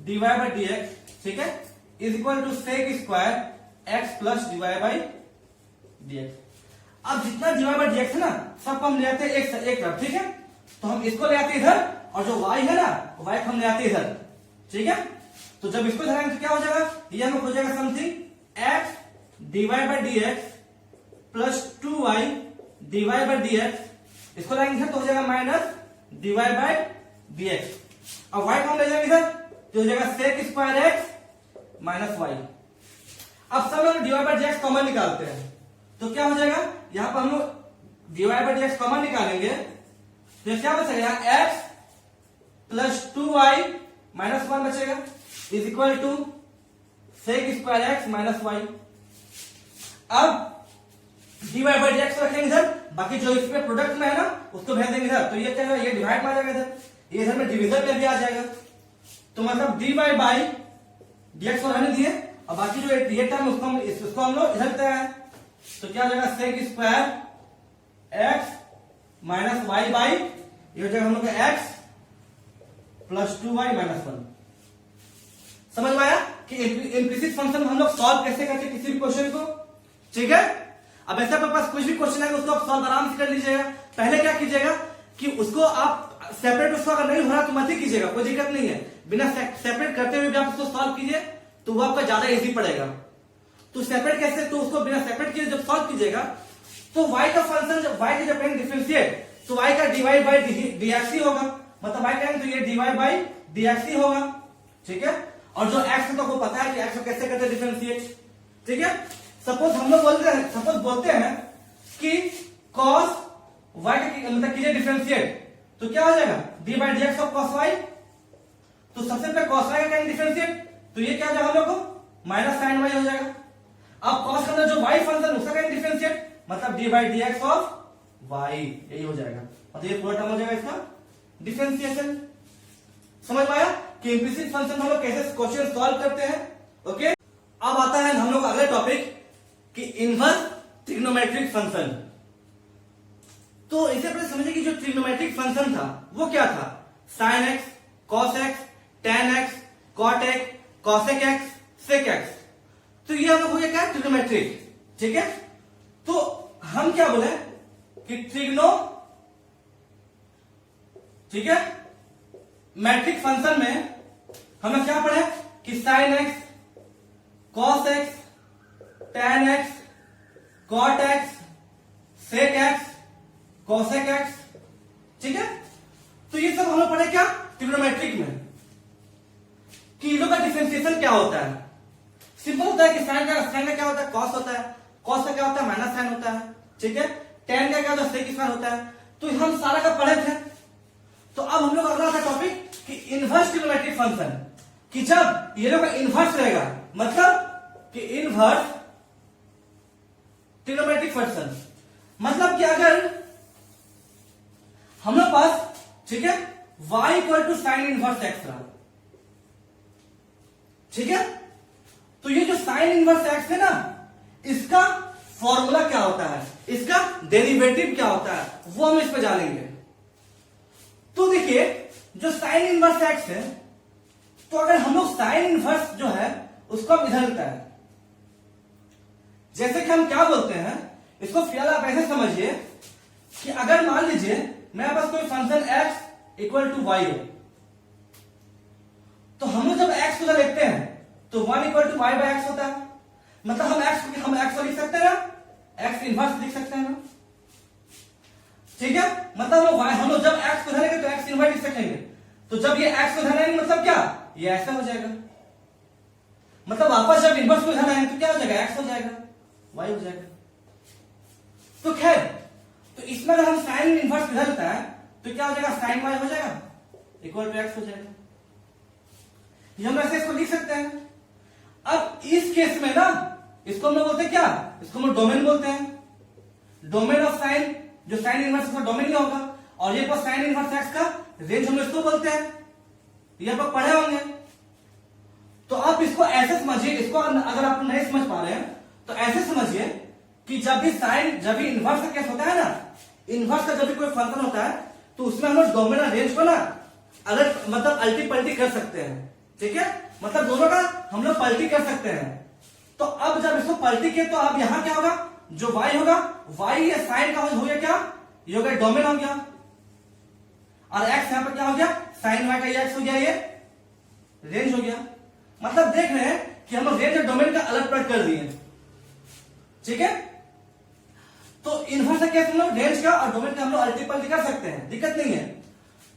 dy by dx, ठीक है, is equal to sec square x plus dy by dx। अब जितना dy बाई dx है ना सबको हम ले आते हैं एक तरफ, ठीक है। तो हम इसको ले आते इधर, और जो y है ना y को हम ले आते इधर, ठीक है। तो जब इसको इधर तो क्या हो जाएगा, ये हमें हो जाएगा something x dy by dx plus 2y dy by dx, इसको लाएंगे इधर तो हो जाएगा माइनस dy बाई dx। अब y को हम ले जाएंगे इधर तो हो जाएगा sec square x minus y। अब सब लोग dy बाई dx कॉमन निकालते हैं, तो क्या हो जाएगा, यहां पर हम लोग dy बाई dx कॉमन निकालेंगे तो क्या बचेगा, x प्लस 2y माइनस 1 बचेगा is equal to sec square x minus y। अब dy बाई dx रखेंगे इधर, बाकी जो इसमें प्रोडक्ट में है ना उसको भेज देंगे इधर, तो ये क्या होगा, ये डिवाइड में आ जाएगा इधर, ये इधर में डिवीजन में भी आ जाएगा। तो मतलब dy बाई dx को रहने दिए, और बाकी जो ये टर्म उसको हम लोग इधर तय है, तो क्या हो जाएगा sec square x minus y by, ये हो जाएगा हम लोग का x प्लस 2y माइनस 1। समझ में आया कि इम्प्लिसिट फंक्शन हम लोग सॉल्व कैसे करते हैं किसी भी क्वेश्चन को, ठीक है। अब ऐसे आपके पास कुछ भी क्वेश्चन है उसको आप सॉल्व आराम से कर लीजिएगा। पहले क्या कीजिएगा कि उसको आप सेपरेट, उसको अगर नहीं हो रहा तो मत ही कीजिएगा, कोई दिक्कत नहीं है, बिना सेपरेट करते हुए भी आप उसको सॉल्व कीजिए तो वो आपका ज्यादा इजी पड़ेगा। तो सेपरेट कैसे, तो उसको बिना सेपरेट किए जब सॉल्व कीजिएगा तो y का फंक्शन जब y की जब करेंगे डिफरेंशिएट तो y का dy बाई dx ही होगा, मतलब y करेंगे तो ये dy बाई dx ही होगा, ठीक है। और जो x तो आपको पता है कि x को कैसे करते हैं डिफरेंशिएट, ठीक है। सपोज हम लोग बोलते हैं कि cos y का मतलब कीजिए डिफरेंशिएट, तो क्या हो जाएगा d by dx of cos y। तो सबसे पहले cos y का करेंगे डिफरेंशिएट, तो ये क्या हो जाएगा हम लोग को माइनस साइन y हो जाएगा। अब cos के अंदर जो y फंक्शन उसका करेंगे डिफरेंशिएट, मतलब d by dx of y, यही हो जाएगा, मतलब ये पूरा टर्म हो जाएगा इसका डिफरेंशिएशन। समझ में आया कि इम्प्लिसिट फंक्शन हम लोग कैसे क्वेश्चन सॉल्व करते हैं, ओके। अब आता है हम लोग अगले टॉपिक कि इनवर्स ट्रिग्नोमेट्रिक फंक्शन। तो इससे पहले समझिए कि जो ट्रिग्नोमेट्रिक फंक्शन था वो क्या था, sine x, cos x, tan x, cot x, cosec x, sec x. तो ये हम लोग हो गया क्या, ट्रिग्नोमेट्रिक, ठीक है। तो हम क्या बोले कि ट्रिग्नो, ठीक है, मैट्रिक फंक्शन में हमें क्या पढ़े कि sine x, cos x, tan x, cot x, sec x, cosec x, ठीक है। तो ये सब हम लोग पढ़े क्या ट्रिग्नोमेट्रिक में, कि इन लोग का डिफरेंशिएशन क्या होता है। सिंपल होता है कि साइन का क्या होता है, कॉस होता है, कॉस का क्या होता है माइनस साइन होता है, ठीक है। टेन का क्या होता है सेक स्क्वायर होता है। तो हम सारा का पढ़े थे। तो अब हम लोग अगला था टॉपिक कि इनवर्स ट्रिग्नोमेट्रिक फंक्शन, कि जब ये लोग का इनवर्स रहेगा, मतलब कि इनवर्स ट्रिग्नोमेट्रिक फंक्शन, मतलब कि अगर हम लोग पास, ठीक है, y equal to sine inverse x रहा, ठीक है। तो ये जो साइन इनवर्स एक्स है ना, इसका फॉर्मूला क्या होता है, इसका डेरिवेटिव क्या होता है, वो हम इस पे जानेंगे। तो देखिए जो साइन इनवर्स एक्स है, तो अगर हम लोग साइन इनवर्स जो है उसको हम इधर लेते हैं, जैसे कि हम क्या बोलते हैं इसको, फिलहाल आप ऐसे समझिए कि अगर मान लीजिए मेरे पास कोई function x equal to y है, तो हम लोग जब x को लिखते हैं तो 1 equal to y by x होता है, मतलब हम x को लिख सकते हैं ना, x इनवर्स लिख सकते हैं ना, ठीक है, मतलब हम लोग जब एक्स को धरेंगे तो एक्स इनवर्ट लिख सकेंगे, तो जब ये एक्स को धरेंगे मतलब क्या, ये ऐसा हो जाएगा, मतलब वापस जब इनवर्स को धराएंगे तो क्या हो जाएगा, एक्स हो जाएगा, वाई हो जाएगा। तो खैर, तो इसमें अगर हम साइन इनवर्स इधर लेता है तो क्या हो जाएगा, साइन वाई हो जाएगा इक्वल टू एक्स हो जाएगा। ये हम ऐसे इसको लिख सकते हैं। अब इस केस में ना इसको हम लोग बोलते हैं क्या, इसको हम लोग डोमेन बोलते हैं। डोमेन ऑफ साइन, जो साइन इनवर्स का डोमेन ही होगा, और ये साइन इनवर्स एक्स का रेंज हम इसको बोलते हैं, ये आप पढ़े होंगे। तो आप इसको ऐसे समझिए, इसको अगर आप नहीं समझ पा रहे हैं तो ऐसे समझिए कि जब भी इनवर्स का केस होता है ना, इनवर्स का जब भी कोई फंक्शन होता है तो उसमें हम लोग डोमेन और रेंज को ना अगर मतलब अल्टी पल्टी कर सकते हैं, ठीक है, मतलब दोनों का हम लोग पल्टी कर सकते हैं। तो अब जब इसको पल्टी किए तो अब यहां क्या होगा, जो y होगा, y ये साइन का हो गया क्या, ये हो गया डोमेन हो गया, और x यहां पर क्या हो गया, साइन y का ये x हो गया, ये रेंज हो गया। मतलब देख रहे हैं कि हम लोग रेंज और डोमेन का अलग पलट कर दिए, ठीक है। तो इनवर्स का केस हम लोग रेंज का और डोमेन का हम लोग अल्टी पल्टी कर सकते हैं, दिक्कत नहीं है।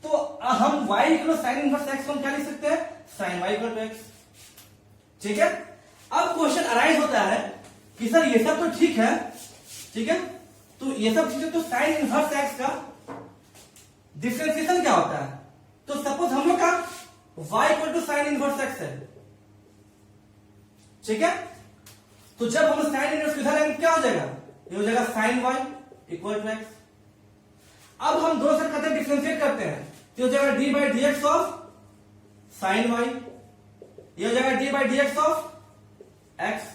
तो हम y equal sine inverse x को हम क्या लिख सकते हैं, sine y equal to x, ठीक है। अब क्वेश्चन अराइज होता है कि सर ये सब तो ठीक है, ठीक है, तो ये सब ठीक है, तो साइन इनवर्स x का डिफरेंशिएशन क्या होता है। तो सपोज हम लोग का y equal to sine inverse x है, ठीक है, तो जब हम साइन इनवर्स इधर आएंगे क्या हो जाएगा, ये हो जाएगा sine y equal to x। अब हम दोनों से करते डिफरेंशिएट करते हैं, तो हो जाएगा d by D x of sign y, ये हो जाएगा d by D x of x।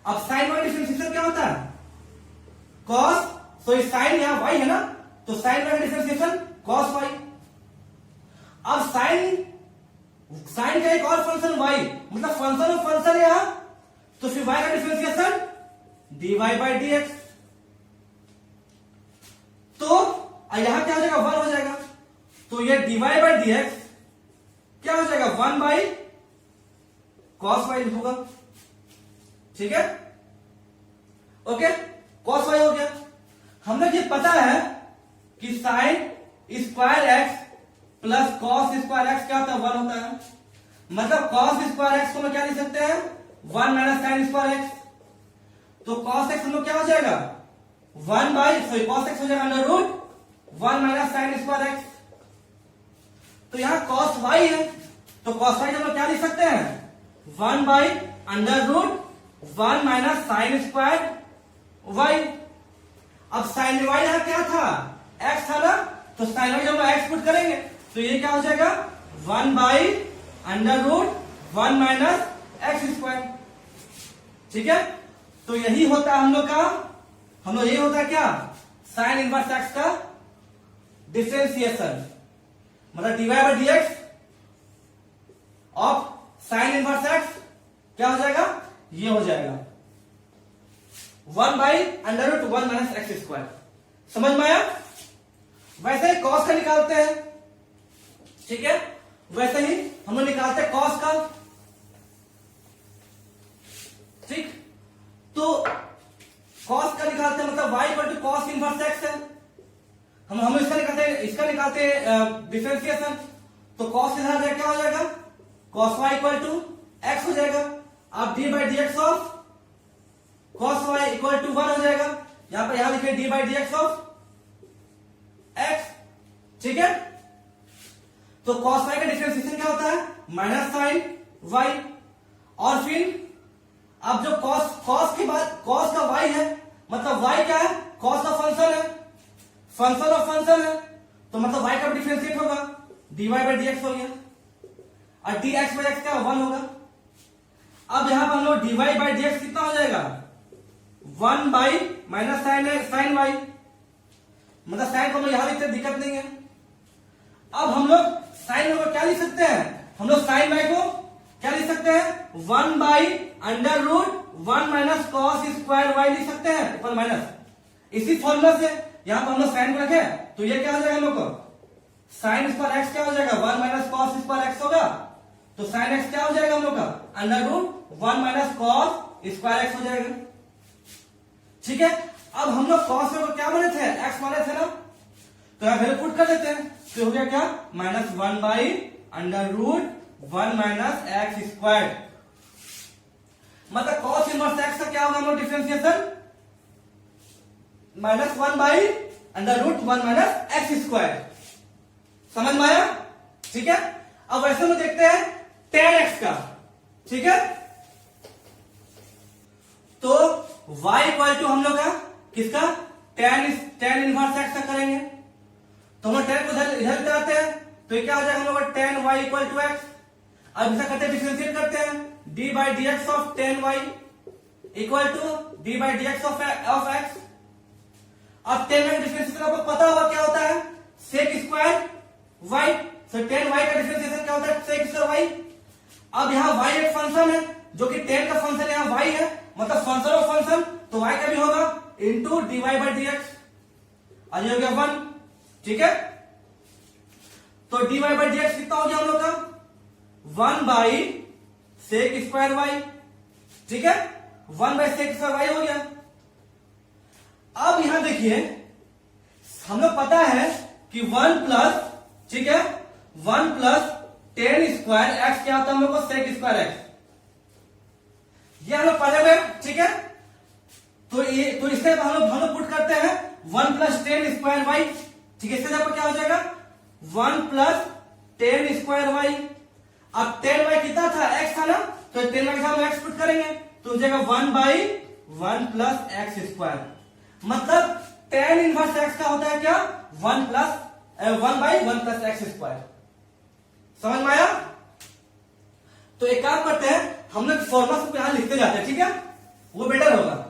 अब साइन y डिफरेंशिएशन क्या होता है, cos, तो ये साइन यहां y है ना, तो साइन y का डिफरेंशिएशन cos y। अब साइन का एक और फंक्शन y, मतलब फंक्शन ऑफ फंक्शन यहां, तो फिर y का differentiation dy by D x. तो यहां क्या हो जाएगा, 1 हो जाएगा, तो ये dy बाई डी एक्स क्या हो जाएगा, 1 बाई कॉस वाई होगा, ठीक है, ओके, कॉस वाई हो गया। हमें ये पता है कि sign square x plus cos square x क्या होता है, 1 होता है, मतलब कॉस स्क्वायर एक्स को हम क्या लिख सकते हैं, 1 माइनस साइन स्क्वायर एक्स। तो कॉस एक्स हम लोग क्या हो जाएगा, 1 बाई, सॉरी कॉस एक्स हो जाएगा under root 1 minus sine square x. तो यहां कॉस वाई है, तो कॉस वाई हम लोग क्या लिख सकते हैं, 1 by under root 1 minus sine square y. अब साइन वाई यहां क्या था, एक्स था ना, तो साइन वाई जब हम एक्स पुट करेंगे तो ये क्या हो जाएगा, 1 by under root 1 minus x square, ठीक है। तो यही होता है हम लोग यही होता है क्या, साइन इनवर्स एक्स का डिफरेंशिएशन, मतलब d y by D x of sine inverse x क्या हो जाएगा, ये हो जाएगा 1 by under root 1 minus x square. समझ में आया। वैसे ही कॉस का निकालते हैं, ठीक है, वैसे ही हम लोग निकालते हैं कॉस का, ठीक। तो कॉस का निकालते हैं, मतलब y equal to cos inverse x है, हम इसका निकालते हैं डिफरेंशिएशन। तो कॉस इधर आ जाएगा, क्या हो जाएगा, cos y equal to x हो जाएगा। अब d by D x of cos y equal to 1 हो जाएगा, यहां लिखे d by D x of x, ठीक है। तो कॉस y का डिफरेंशिएशन क्या होता है, माइनस साइन y। और फिर अब जो कॉस के बाद कॉस का y है, मतलब y क्या है, कॉस का फंक्शन है, फंक्शन ऑफ फंक्शन है, तो मतलब y का डिफरेंशिएट होगा, dy बाई डी एक्स हो गया, और dx बाई एक्स क्या 1 होगा। अब यहां पर हम लोग dy बाई डी एक्स कितना हो जाएगा, 1 बाई माइनस साइन y, मतलब साइन को हम यहां लिखते, दिक्कत नहीं है। अब हम लोग साइन को क्या लिख सकते हैं, हम लोग साइन y को क्या लिख सकते हैं, 1 by under root 1 minus cos square y लिख सकते हैं, ऊपर माइनस। इसी फॉर्मूला से यहां पर हम लोग साइन को रखे, तो ये क्या हो जाएगा हम लोग को, साइन स्क्वायर एक्स क्या हो जाएगा, 1 माइनस कॉस स्क्वायर एक्स होगा, तो साइन एक्स क्या हो जाएगा हम लोग का, under root 1 minus cos square x हो जाएगा, ठीक है। अब हम लोग कॉस में क्या माने थे, एक्स माने थे ना, तो यहां वैल्यू पुट कर देते हैं, तो हो गया क्या -1/√1 माइनस एक्स स्क्वायर। मतलब कॉस इनवर्स एक्स का क्या होगा हम लोग डिफरेंशिएशन, -1/√1 माइनस एक्स स्क्वायर। समझ में आया? ठीक है। अब वैसे में देखते हैं tan x का, ठीक है। तो y इक्वल टू हम लोग का किसका, tan इनवर्स x का करेंगे, तो हम लोग tan को इधर कराते हैं, तो ये क्या हो जाएगा हम लोग का tan y equal to x। अब ऐसा करते हैं, डिफरेंशिएट करते हैं, d/dx of tan y equal to d/dx of x। अब tan y का डिफरेंशिएशन आपको पता होगा क्या होता है, sec स्क्वायर y। तो tan y का डिफरेंशिएशन क्या होता है, sec स्क्वायर y। अब यहाँ y एक फंक्शन है, जो कि tan का फंक्शन यहाँ y है, मतलब फंक्शन ऑफ फंक्शन, तो y का भी होगा इंटू dy/dx, आज हो गया 1, ठीक है। तो dy/dx कितना हो गया हम लोग का, 1/sec स्क्वायर y, ठीक है, 1/sec स्क्वायर y हो गया। अब यहां देखिए, हम लोग पता है कि 1 प्लस, ठीक है, 1 प्लस tan स्क्वायर एक्स क्या होता है हम लोग को, sec स्क्वायर एक्स, ये हम लोग पढ़े हुए, ठीक है। तो इससे हम लोग पुट करते हैं 1 प्लस tan स्क्वायर वाई, ठीक है। इससे आपको क्या हो जाएगा 1 प्लस tan स्क्वायर वाई। अब tan y कितना था, x था ना, तो tan y के साथ हम x पुट करेंगे, तो हो जाएगा 1/1 प्लस एक्स स्क्वायर। मतलब tan इनवर्स x का होता है क्या, 1/1 प्लस एक्स स्क्वायर। समझ में आया? तो एक काम करते हैं, हम लोग फॉर्मूला को यहां लिखते जाते हैं, ठीक है, वो बेटर होगा।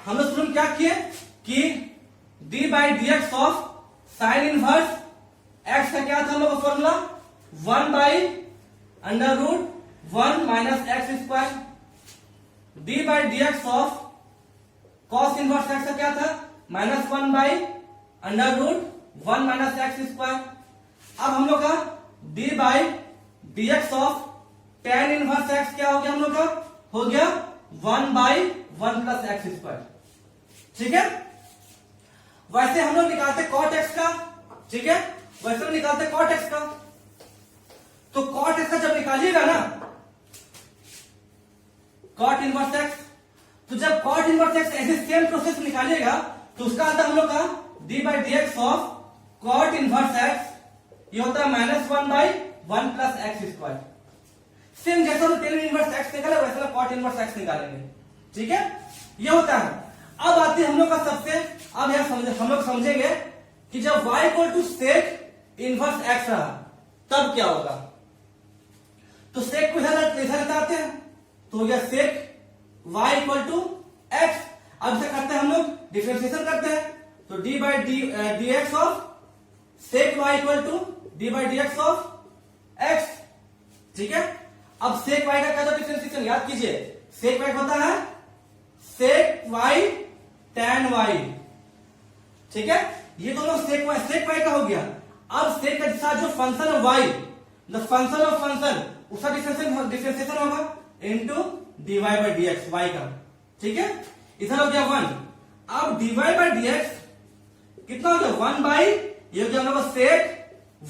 हम लोग शुरू में क्या किए कि d/dx of sine inverse x का क्या था हम लोग का formula, 1/√1 minus x square. d/dx of cos inverse x का क्या था, -1/√1 माइनस एक्स स्क्वायर। अब हम लोग का d/dx of tan inverse x क्या हो गया हम लोग का, हो गया 1/1 प्लस एक्स स्क्वायर, ठीक है। वैसे हम लोग निकालते cot x का, ठीक है, वैसे हम निकालते cot x का। तो cot x का जब निकालिएगा ना, cot इनवर्स x, तो जब cot इनवर्स x ऐसे सेम प्रोसेस निकालिएगा, तो उसका आता हम लोग का d/dx of cot inverse x, ये होता है -1/1 प्लस एक्स स्क्वायर। सेम जैसा हम tan इनवर्स x निकाले वैसा cot इनवर्स x निकालेंगे, ठीक है, ये होता है। अब आती है हम लोग का सबसे, अब यहां हम लोग समझेंगे कि जब y equal to sec inverse x रहा तब क्या होगा। तो सेक को इधर लेते हैं, तो हो गया सेक y इक्वल टू x। अब इसे करते हैं हम लोग, डिफरेंशिएशन करते हैं, तो d/dx of sec y equal to d/dx of x, ठीक है। अब सेक y का क्या था डिफरेंशिएशन, याद कीजिए, सेक y होता है सेक y tan y, ठीक है। ये दोनों सेक y का हो गया। अब सेक के साथ जो फंक्शन है y, the function of function, उसका डिफरेंशिएशन होगा इनटू dy/dx y का, ठीक है। इधर हो गया 1। अब dy/dx कितना हो गया, 1/, ये हो गया हम लोग सेक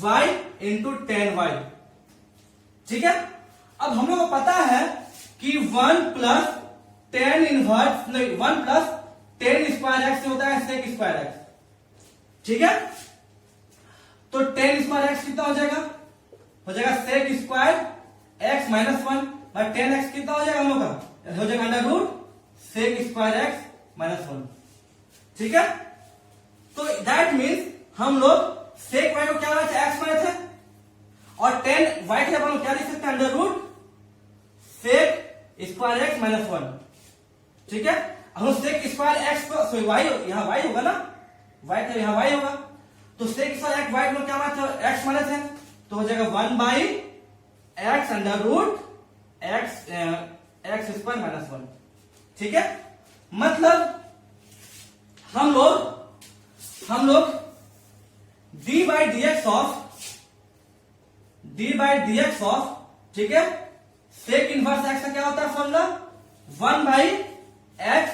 y इंटू tan y, ठीक है। अब हम लोग को पता है कि 1 प्लस tan इनवर्स, नहीं 1 प्लस tan स्क्वायर एक्स होता है सेक स्क्वायर एक्स, ठीक है। तो tan स्क्वायर एक्स कितना हो जाएगा, सेक स्क्वायर एक्स -1 और tan एक्स कितना हो जाएगा हम लोग का, हो जाएगा √ सेक स्क्वायर एक्स -1, ठीक है। तो दैट मीन्स हम लोग सेक y को क्या माने थे, एक्स माने थे, और tan y के हम लोग क्या लिख सकते हैं, √ सेक स्क्वायर एक्स -1, ठीक है। हम सेक स्क्वायर एक्स को, सॉरी y, यहां y होगा ना, y का यहां y होगा, तो सेक स्क्वायर एक्स y को क्या माने थे, x माने थे, तो हो जाएगा 1/x x स्क्वायर -1, ठीक है। मतलब हम लोग d/dx ऑफ, ठीक है, सेक इनवर्स x का क्या होता है formula, 1/x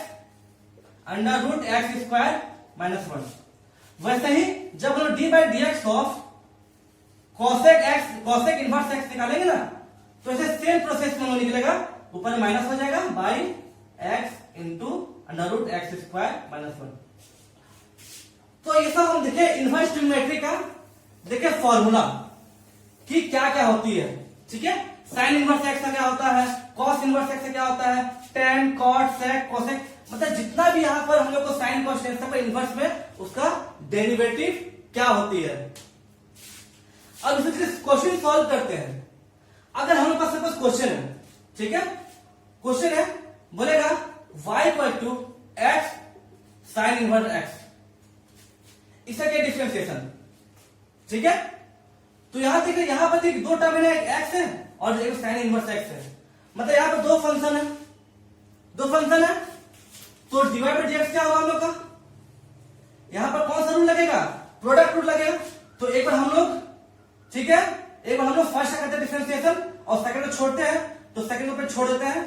under root x square minus 1। वैसे ही जब हम d by D x of cosec inverse x निकालेंगे ना, तो ऐसे सेम प्रोसेस में निकलेगा, ऊपर में माइनस हो जाएगा by x into under root x square minus 1। तो ये सब हम देखे इनवर्स ट्रिग्नोमेट्री का देखे फॉर्मूला कि क्या क्या होती है, ठीक है। साइन इनवर्स एक्स का क्या होता है, कॉस इनवर्स एक्स का क्या होता है, टेन कॉट सेक कोसेक, मतलब जितना भी यहां पर हम लोग को साइन कॉस टेन सब इनवर्स में उसका डेरिवेटिव क्या होती है। अब इसे क्वेश्चन सॉल्व करते हैं। अगर हमारे पास सपोज क्वेश्चन है, ठीक है, क्वेश्चन है बोलेगा y equal to x sine inverse x, इसका क्या डिफरेंशिएशन, ठीक है। तो यहां देखिए, यहां पर देखिए दो टर्म है, एक एक्स है और एक साइन इनवर्स एक्स है, मतलब यहां पर दो फंक्शन है, तो डिवाइड बाय डीएक्स क्या होगा हम लोग का, यहां पर कौन सा रूल लगेगा, प्रोडक्ट रूल लगेगा। तो एक बार हम लोग, ठीक है, एक बार हम लोग फर्स्ट करते हैं डिफरेंशिएशन और सेकंड को छोड़ते हैं, तो सेकंड को पे छोड़ देते हैं।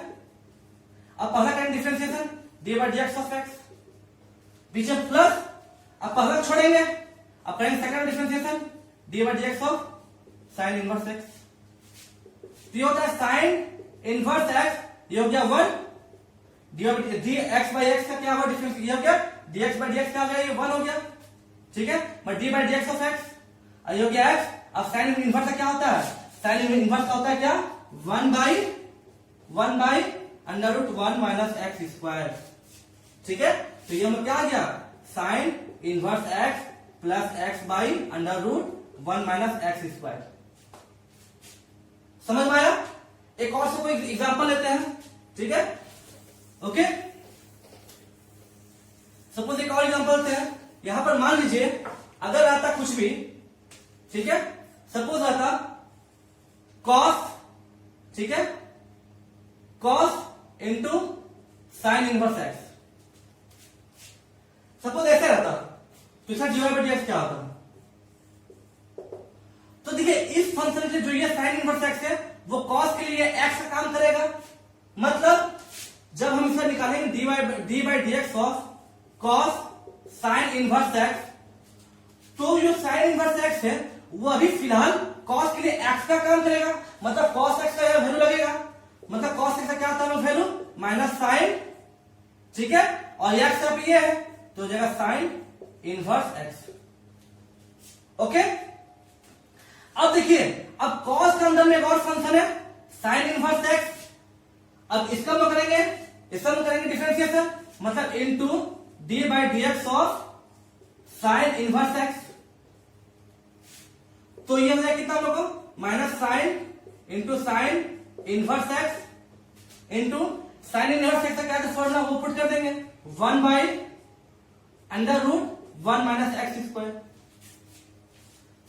अब पहला करेंगे differentiation D by dx of X, बीच में प्लस, अब पहला छोड़ेंगे, अब करेंगे second differentiation D by dx of sine inverse x. तो ये होता है साइन इनवर्स एक्स, ये हो गया 1, डी एक्स बाई एक्स का क्या हुआ डिफरेंस, ये हो गया डीएक्स बाई डीएक्स क्या हो गया, ये 1 हो गया, ठीक है, but d by dx of x, ये हो गया एक्स। अब साइन इनवर्स का क्या होता है, साइन इनवर्स का होता है क्या, 1 by under root 1 minus x square, ठीक है। तो ये हमें क्या आ गया, sine inverse x plus x by under root 1 minus x square. समझ में आया। एक और से कोई एग्जांपल लेते हैं, ठीक है, ओके। सपोज एक और एग्जांपल लेते हैं। यहां पर मान लीजिए अगर आता कुछ भी, ठीक है, सपोज आता कॉस, ठीक है, cos into sine inverse x, suppose ऐसे रहता, तो इसका डिवाइड बाय डीएक्स क्या होता। तो देखिए इस फंक्शन के जो ये साइन इनवर्स एक्स है वो कॉस के लिए एक्स का काम करेगा, मतलब जब हम इसे निकालेंगे d by dx of cos sine inverse x, तो जो साइन इनवर्स एक्स है वो अभी फिलहाल कॉस के लिए एक्स का काम करेगा, मतलब कॉस एक्स का वैल्यू लगेगा, मतलब कॉस एक्स का क्या होता है वैल्यू माइनस साइन, ठीक है, और एक्स का ये है तो हो जाएगा साइन इनवर्स एक्स, ओके। अब देखिए, अब कॉस के अंदर में एक और फंक्शन है साइन इनवर्स एक्स, अब इसका हम करेंगे डिफरेंशिएशन, मतलब into d by dx of sine inverse x. तो ये हो जाएगा कितना हम लोग को, minus sine into sine inverse x into sine inverse x का क्या है फॉर्मूला वो पुट कर देंगे 1 by under root 1 minus x square.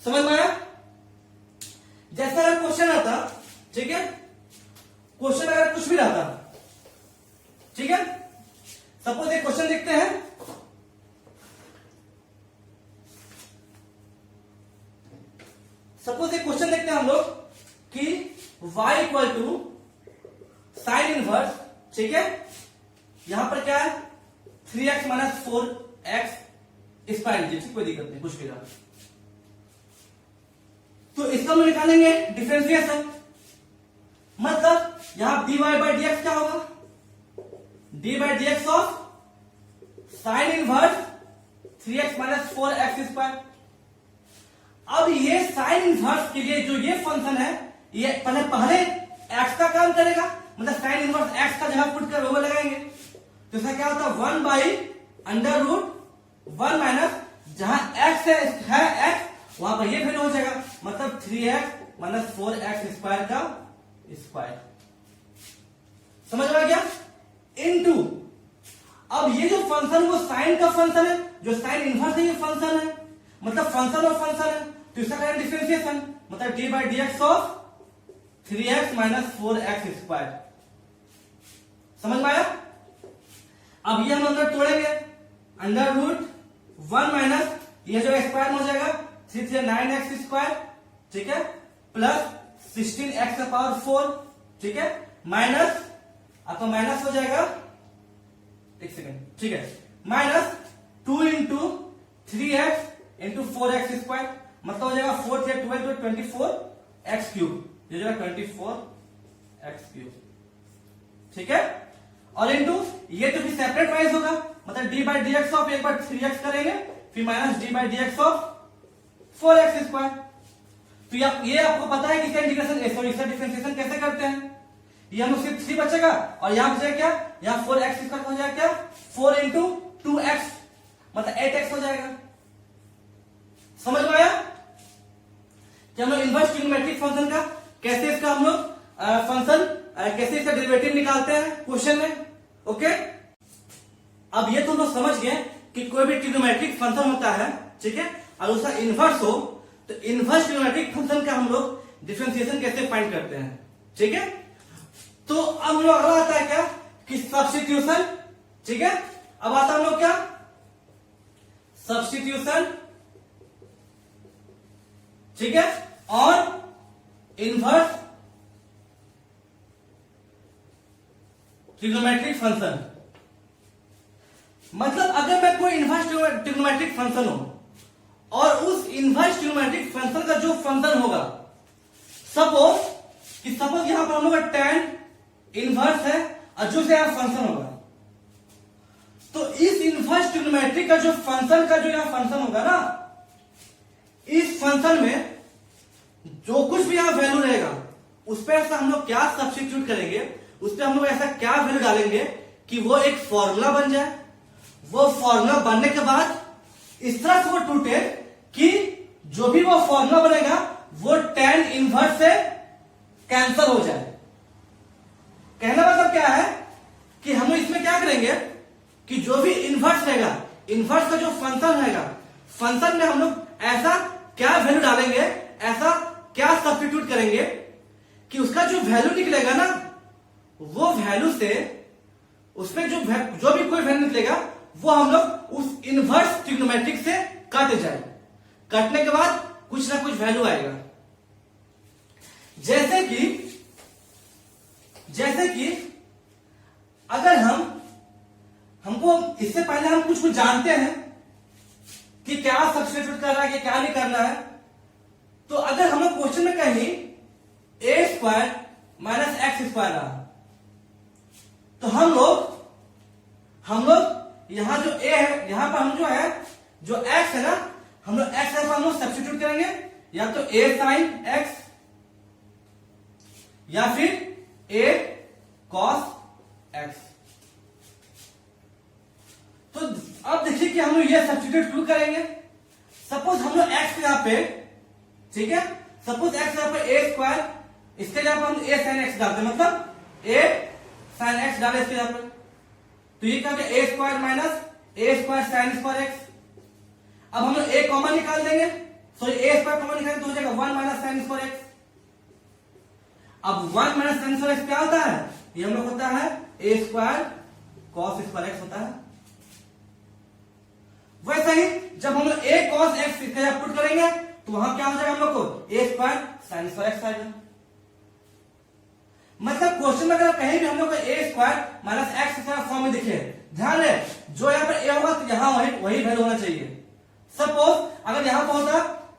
समझ में आया। जैसा अगर क्वेश्चन आता, ठीक है, क्वेश्चन अगर कुछ भी रहता, ठीक है, सपोज एक क्वेश्चन देखते हैं, सपोज एक क्वेश्चन देखते हैं हम लोग कि y equal to sine inverse, ठीक है, यहां पर क्या है 3x माइनस 4x स्क्वायर लीजिए, कोई दिक्कत नहीं, कुछ भी रहा। तो इसका हम निकालेंगे डिफरेंशिएशन, मतलब यहां dy बाई dx क्या होगा, d by dx of sine inverse 3x minus 4x square. अब ये साइन इनवर्स के लिए जो ये फंक्शन है ये पहले x का काम करेगा, मतलब साइन इनवर्स x का जगह पुट कर वो लगाएंगे, तो इसका क्या होता है 1 बाई अंडर रूट 1 माइनस जहां x है x वहां पर ये वैल्यू हो जाएगा, मतलब 3x माइनस 4x स्क्वायर का स्क्वायर। समझ में आ गया। इनटू अब ये जो फंक्शन वो साइन का फंक्शन है, जो साइन इनवर्स है ये फंक्शन है, मतलब फंक्शन और फंक्शन है, तो इसका करेंगे डिफरेंशिएशन, मतलब d by dx of 3x minus 4x square. समझ में आया। अब ये हम अंदर तोड़ेंगे, अंडर रूट 1 माइनस ये जो स्क्वायर में हो जाएगा 3 3 9x स्क्वायर, ठीक है, प्लस 16x का पावर 4, ठीक है, माइनस आपका माइनस हो जाएगा, एक सेकेंड, ठीक है, minus 2 into 3x into 4x square, मतलब हो जाएगा 4 से 12 तो 24x क्यूब, ये जो है 24x क्यूब, ठीक है। और इंटू ये तो फिर सेपरेट वाइज होगा, मतलब d by D x of एक बार 3x करेंगे, फिर minus D by D x of 4x square. तो ये आपको पता है कि इसका इंटीग्रेशन सॉरी इसका डिफरेंशिएशन कैसे करते हैं। ये हम उसके 3 बचेगा और यहां बचेगा क्या, यहां 4x स्क्वायर हो जाएगा क्या 4 इंटू 2x, मतलब 8x हो जाएगा। समझ में आया कि हम लोग इनवर्स ट्रिग्नोमेट्रिक फंक्शन का कैसे इसका हम लोग फंक्शन कैसे इसका डेरिवेटिव निकालते हैं क्वेश्चन में। ओके, अब ये तो लोग समझ गए कि कोई भी ट्रिग्नोमेट्रिक फंक्शन होता है, ठीक है, और उसका इनवर्स हो तो इनवर्स ट्रिग्नोमेट्रिक फंक्शन का हम लोग डिफरेंशिएशन कैसे फाइंड करते हैं, ठीक है। तो अब हम लोग अगला आता है क्या कि सब्स्टिट्यूशन, ठीक है। अब आता हम लोग क्या सब्स्टिट्यूशन, ठीक है, और इनवर्स ट्रिग्नोमेट्रिक फंक्शन। मतलब अगर मैं कोई इनवर्स ट्रिग्नोमेट्रिक फंक्शन हूं और उस इनवर्स ट्रिग्नोमेट्रिक फंक्शन का जो फंक्शन होगा, सपोज यहां पर हम लोग tan इनवर्स है और जो से यहां फंक्शन होगा, तो इस इनवर्स ट्रिग्नोमेट्रिक का जो फंक्शन का जो यहां फंक्शन होगा ना, इस फंक्शन में जो कुछ भी यहां वैल्यू रहेगा उस पर ऐसा हम लोग क्या सब्स्टिट्यूट करेंगे, उस पर हम लोग ऐसा क्या वैल्यू डालेंगे कि वो एक फॉर्मूला बन जाए। वो फॉर्मूला बनने के बाद इस तरह से वो टूटे कि जो भी वो फॉर्मूला बनेगा वो tan इनवर्स से कैंसिल हो जाए। कहना मतलब क्या है कि हम लोग इसमें क्या करेंगे कि जो भी इनवर्स रहेगा, इनवर्स का जो फंक्शन रहेगा, फंक्शन में हम लोग ऐसा क्या वैल्यू डालेंगे, ऐसा क्या सब्स्टिट्यूट करेंगे कि उसका जो वैल्यू निकलेगा ना, वो वैल्यू से उसमें जो भी कोई वैल्यू निकलेगा वो हम लोग उस इनवर्स ट्रिग्नोमेट्रिक से काटे जाए। काटने के बाद कुछ ना कुछ वैल्यू आएगा। जैसे कि अगर हमको इससे पहले हम कुछ जानते हैं कि क्या सब्स्टिट्यूट करना है कि क्या नहीं करना है, तो अगर हम लोग क्वेश्चन में कहीं a square minus x square रहा, तो हम लोग यहां जो a है, यहां पर हम जो है जो x है ना, हम लोग x है हम लोग सब्स्टिट्यूट करेंगे, या तो a साइन x या फिर a cos x। तो अब देखिए कि हम लोग ये सब्स्टिट्यूट क्यों करेंगे। सपोज हम लोग x यहां पे, ठीक है, सपोज x यहां पे a स्क्वायर, इसके जगह पर हम a साइन x डालते हैं, मतलब a साइन x डाले इसके जगह पर, तो ये क्या हो गया a square minus a square sine square x। अब हम लोग a कॉमन निकाल देंगे, सॉरी a स्क्वायर कॉमन निकालेंगे तो हो जाएगा 1 माइनस साइन स्क्वायर x। अब 1 माइनस साइन स्क्वायर x क्या होता है, ये हम लोग होता है a square cos square x होता है। वैसे ही जब हम लोग a cos x इसका पुट करेंगे तो वहां क्या हो जाएगा हम लोग को a square sine square x आएगा। मतलब क्वेश्चन में अगर कहीं भी हम लोग को a square minus x square form में दिखे, ध्यान रहे जो यहाँ पर a होगा तो यहाँ वही वैल्यू होना चाहिए। सपोज अगर यहां पर होता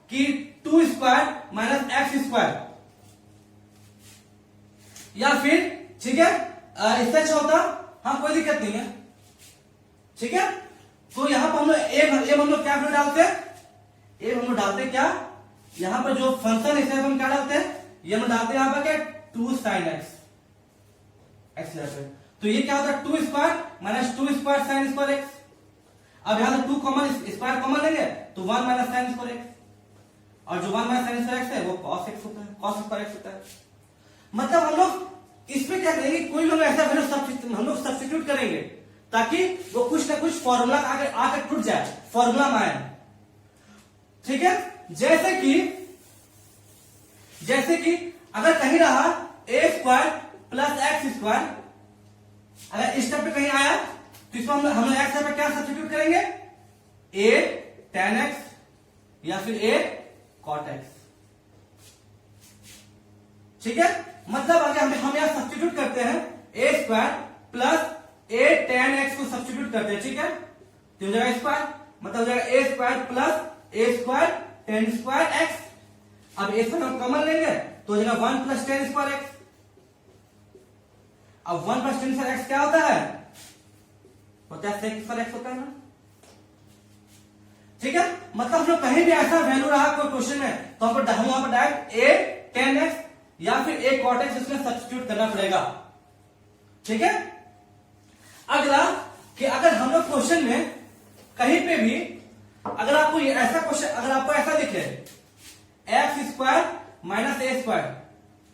कि 2 स्क्वायर माइनस एक्स स्क्वायर, या फिर ठीक है इससे अच्छा होता, हाँ कोई दिक्कत नहीं है, ठीक है। तो यहां पर हम लोग हम लोग क्या डालते हैं, हम लोग डालते क्या, यहां पर जो फंक्शन है हम क्या डालते हैं, ये हम डालते हैं यहां पर क्या 2 साइन एक्स एक्स। तो ये क्या होता है 2 square minus 2 square sine square x. अब यहां से 2 कॉमन स्क्वायर कॉमन लेंगे तो 1 माइनस साइन स्क्वायर एक्स, और जो 1 माइनस साइन स्क्वायर एक्स है वो कॉस एक्स होता है, कॉस स्क्वायर एक्स होता है। मतलब हम लोग इसमें क्या करेंगे, कोई भी हम ऐसा वैल्यू हम लोग सब्स्टिट्यूट करेंगे ताकि वो कुछ ना कुछ फॉर्मूला आकर टूट जाए, फॉर्मूला में आए, ठीक है। जैसे कि अगर कहीं रहा a square plus x square, अगर इस स्टेप पे कहीं आया तो इसको हम लोग एक्स पे क्या सब्स्टिट्यूट करेंगे, a tan x या फिर a cot x, ठीक है। मतलब अगर हम यहां सब्स्टिट्यूट करते हैं a square plus a tan x को सब्स्टिट्यूट करते हैं, ठीक है। तो हो जाएगा स्क्वायर, मतलब हो जाएगा ए स्क्वायर प्लस ए स्क्वायर टेन स्क्वायर एक्स। अब ए स्क्वायर हम कॉमन लेंगे तो हो जाएगा 1 प्लस टेन स्क्वायर एक्स। अब 1 प्लस टेन स्क्वायर एक्स क्या होता है? होता है सेक स्क्वायर एक्स होता है ना, ठीक है। मतलब हम लोग कहीं भी ऐसा वैल्यू रहा कोई क्वेश्चन में तो हम वहां पर डायरेक्ट ए टेन एक्स या फिर ए कॉट एक्स इसमें सब्स्टिट्यूट करना पड़ेगा, ठीक है। अगला कि अगर हम लोग क्वेश्चन में कहीं पे भी अगर आपको ये ऐसा क्वेश्चन, अगर आपको ऐसा दिखे एक्स स्क्वायर माइनस ए स्क्वायर,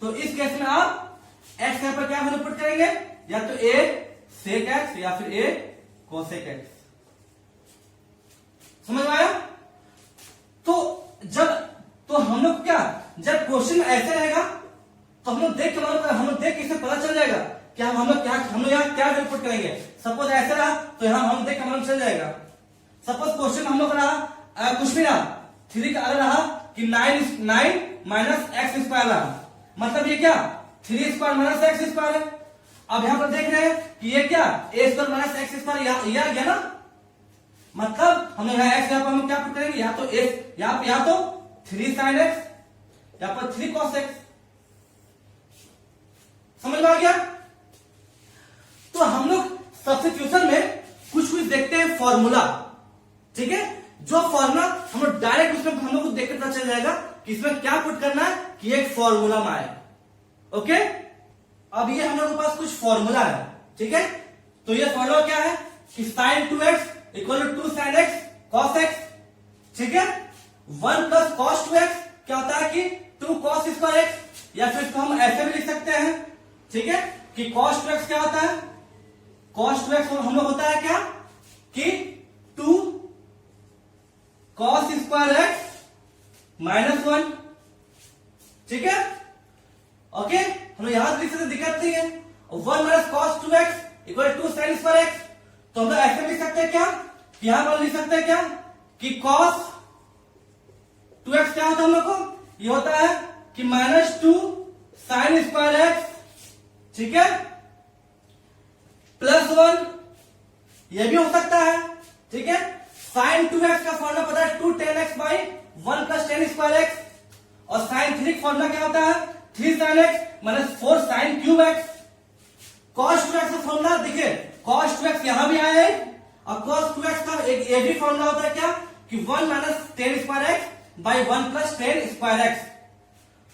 तो इस केस में आप एक्स यहां पर क्या वैल्यू पुट करेंगे? या तो ए सेक एक्स या फिर ए कोसेक एक्स। समझ में आया? तो हम लोग क्या, जब क्वेश्चन ऐसे रहेगा तो हम लोग देख के इससे पता चल जाएगा कि हम लोग यहाँ क्या वैल्यू पुट करेंगे। सपोज ऐसे रहा तो यहाँ हम देख के मालूम चल जाएगा। सपोज क्वेश्चन हम लोग रहा कुछ भी रहा, 3 का अगर रहा कि 9 माइनस एक्स स्क्वायर रहा, मतलब ये क्या 3 स्क्वायर माइनस एक्स स्क्वायर है। अब यहाँ पर देख रहे हैं कि ये क्या ए स्क्वायर माइनस एक्स स्क्वायर ये आ गया ना, मतलब हमने यहाँ एक्स यहाँ पर हम क्या पुट करेंगे? या तो ए या तो 3 साइन एक्स या पर 3 कॉस एक्स। समझ में आ गया? तो हम लोग सब्स्टिट्यूशन में कुछ देखते हैं फॉर्मूला, ठीक है। जो फॉर्मूला हम लोग डायरेक्ट उसमें हम लोग को देख के पता चल जाएगा कि इसमें क्या पुट करना है कि एक फॉर्मूला में आए। ओके, अब ये हम लोग के पास कुछ फॉर्मूला है, ठीक है। तो ये फॉर्मूला क्या है कि sine 2x equal to 2 sine x cos x, ठीक है। 1 प्लस कॉस 2x क्या होता है कि 2 कॉस स्क्वायर एक्स, या फिर इसको हम ऐसे भी लिख सकते हैं, ठीक है, कि कॉस 2x क्या होता है? कॉस 2x हम लोग होता है क्या कि 2 कॉस स्क्वायर एक्स माइनस 1, ठीक है। ओके, हम लोग यहां लिख सकते, दिक्कत नहीं है। 1 minus cos 2x equal to sine square x, तो हम लोग ऐसे लिख सकते हैं क्या, यहां पर लिख सकते हैं क्या कि कॉस 2x क्या होता है हम लोग को? ये होता है कि -2 साइन स्क्वायर एक्स, ठीक है, प्लस 1, ये भी हो सकता है, ठीक है। साइन 2x का फॉर्मूला पता है 2 tan x by 1 plus tan square x, और साइन 3 का फॉर्मूला क्या होता है 3 sine x minus 4 sine cube x. Cos 2x का फॉर्मूला देखिए, कॉस 2x यहां भी आया है, और कॉस 2x का एक ये भी फॉर्मूला होता है क्या कि 1 minus ten square x by 1 plus tan square x.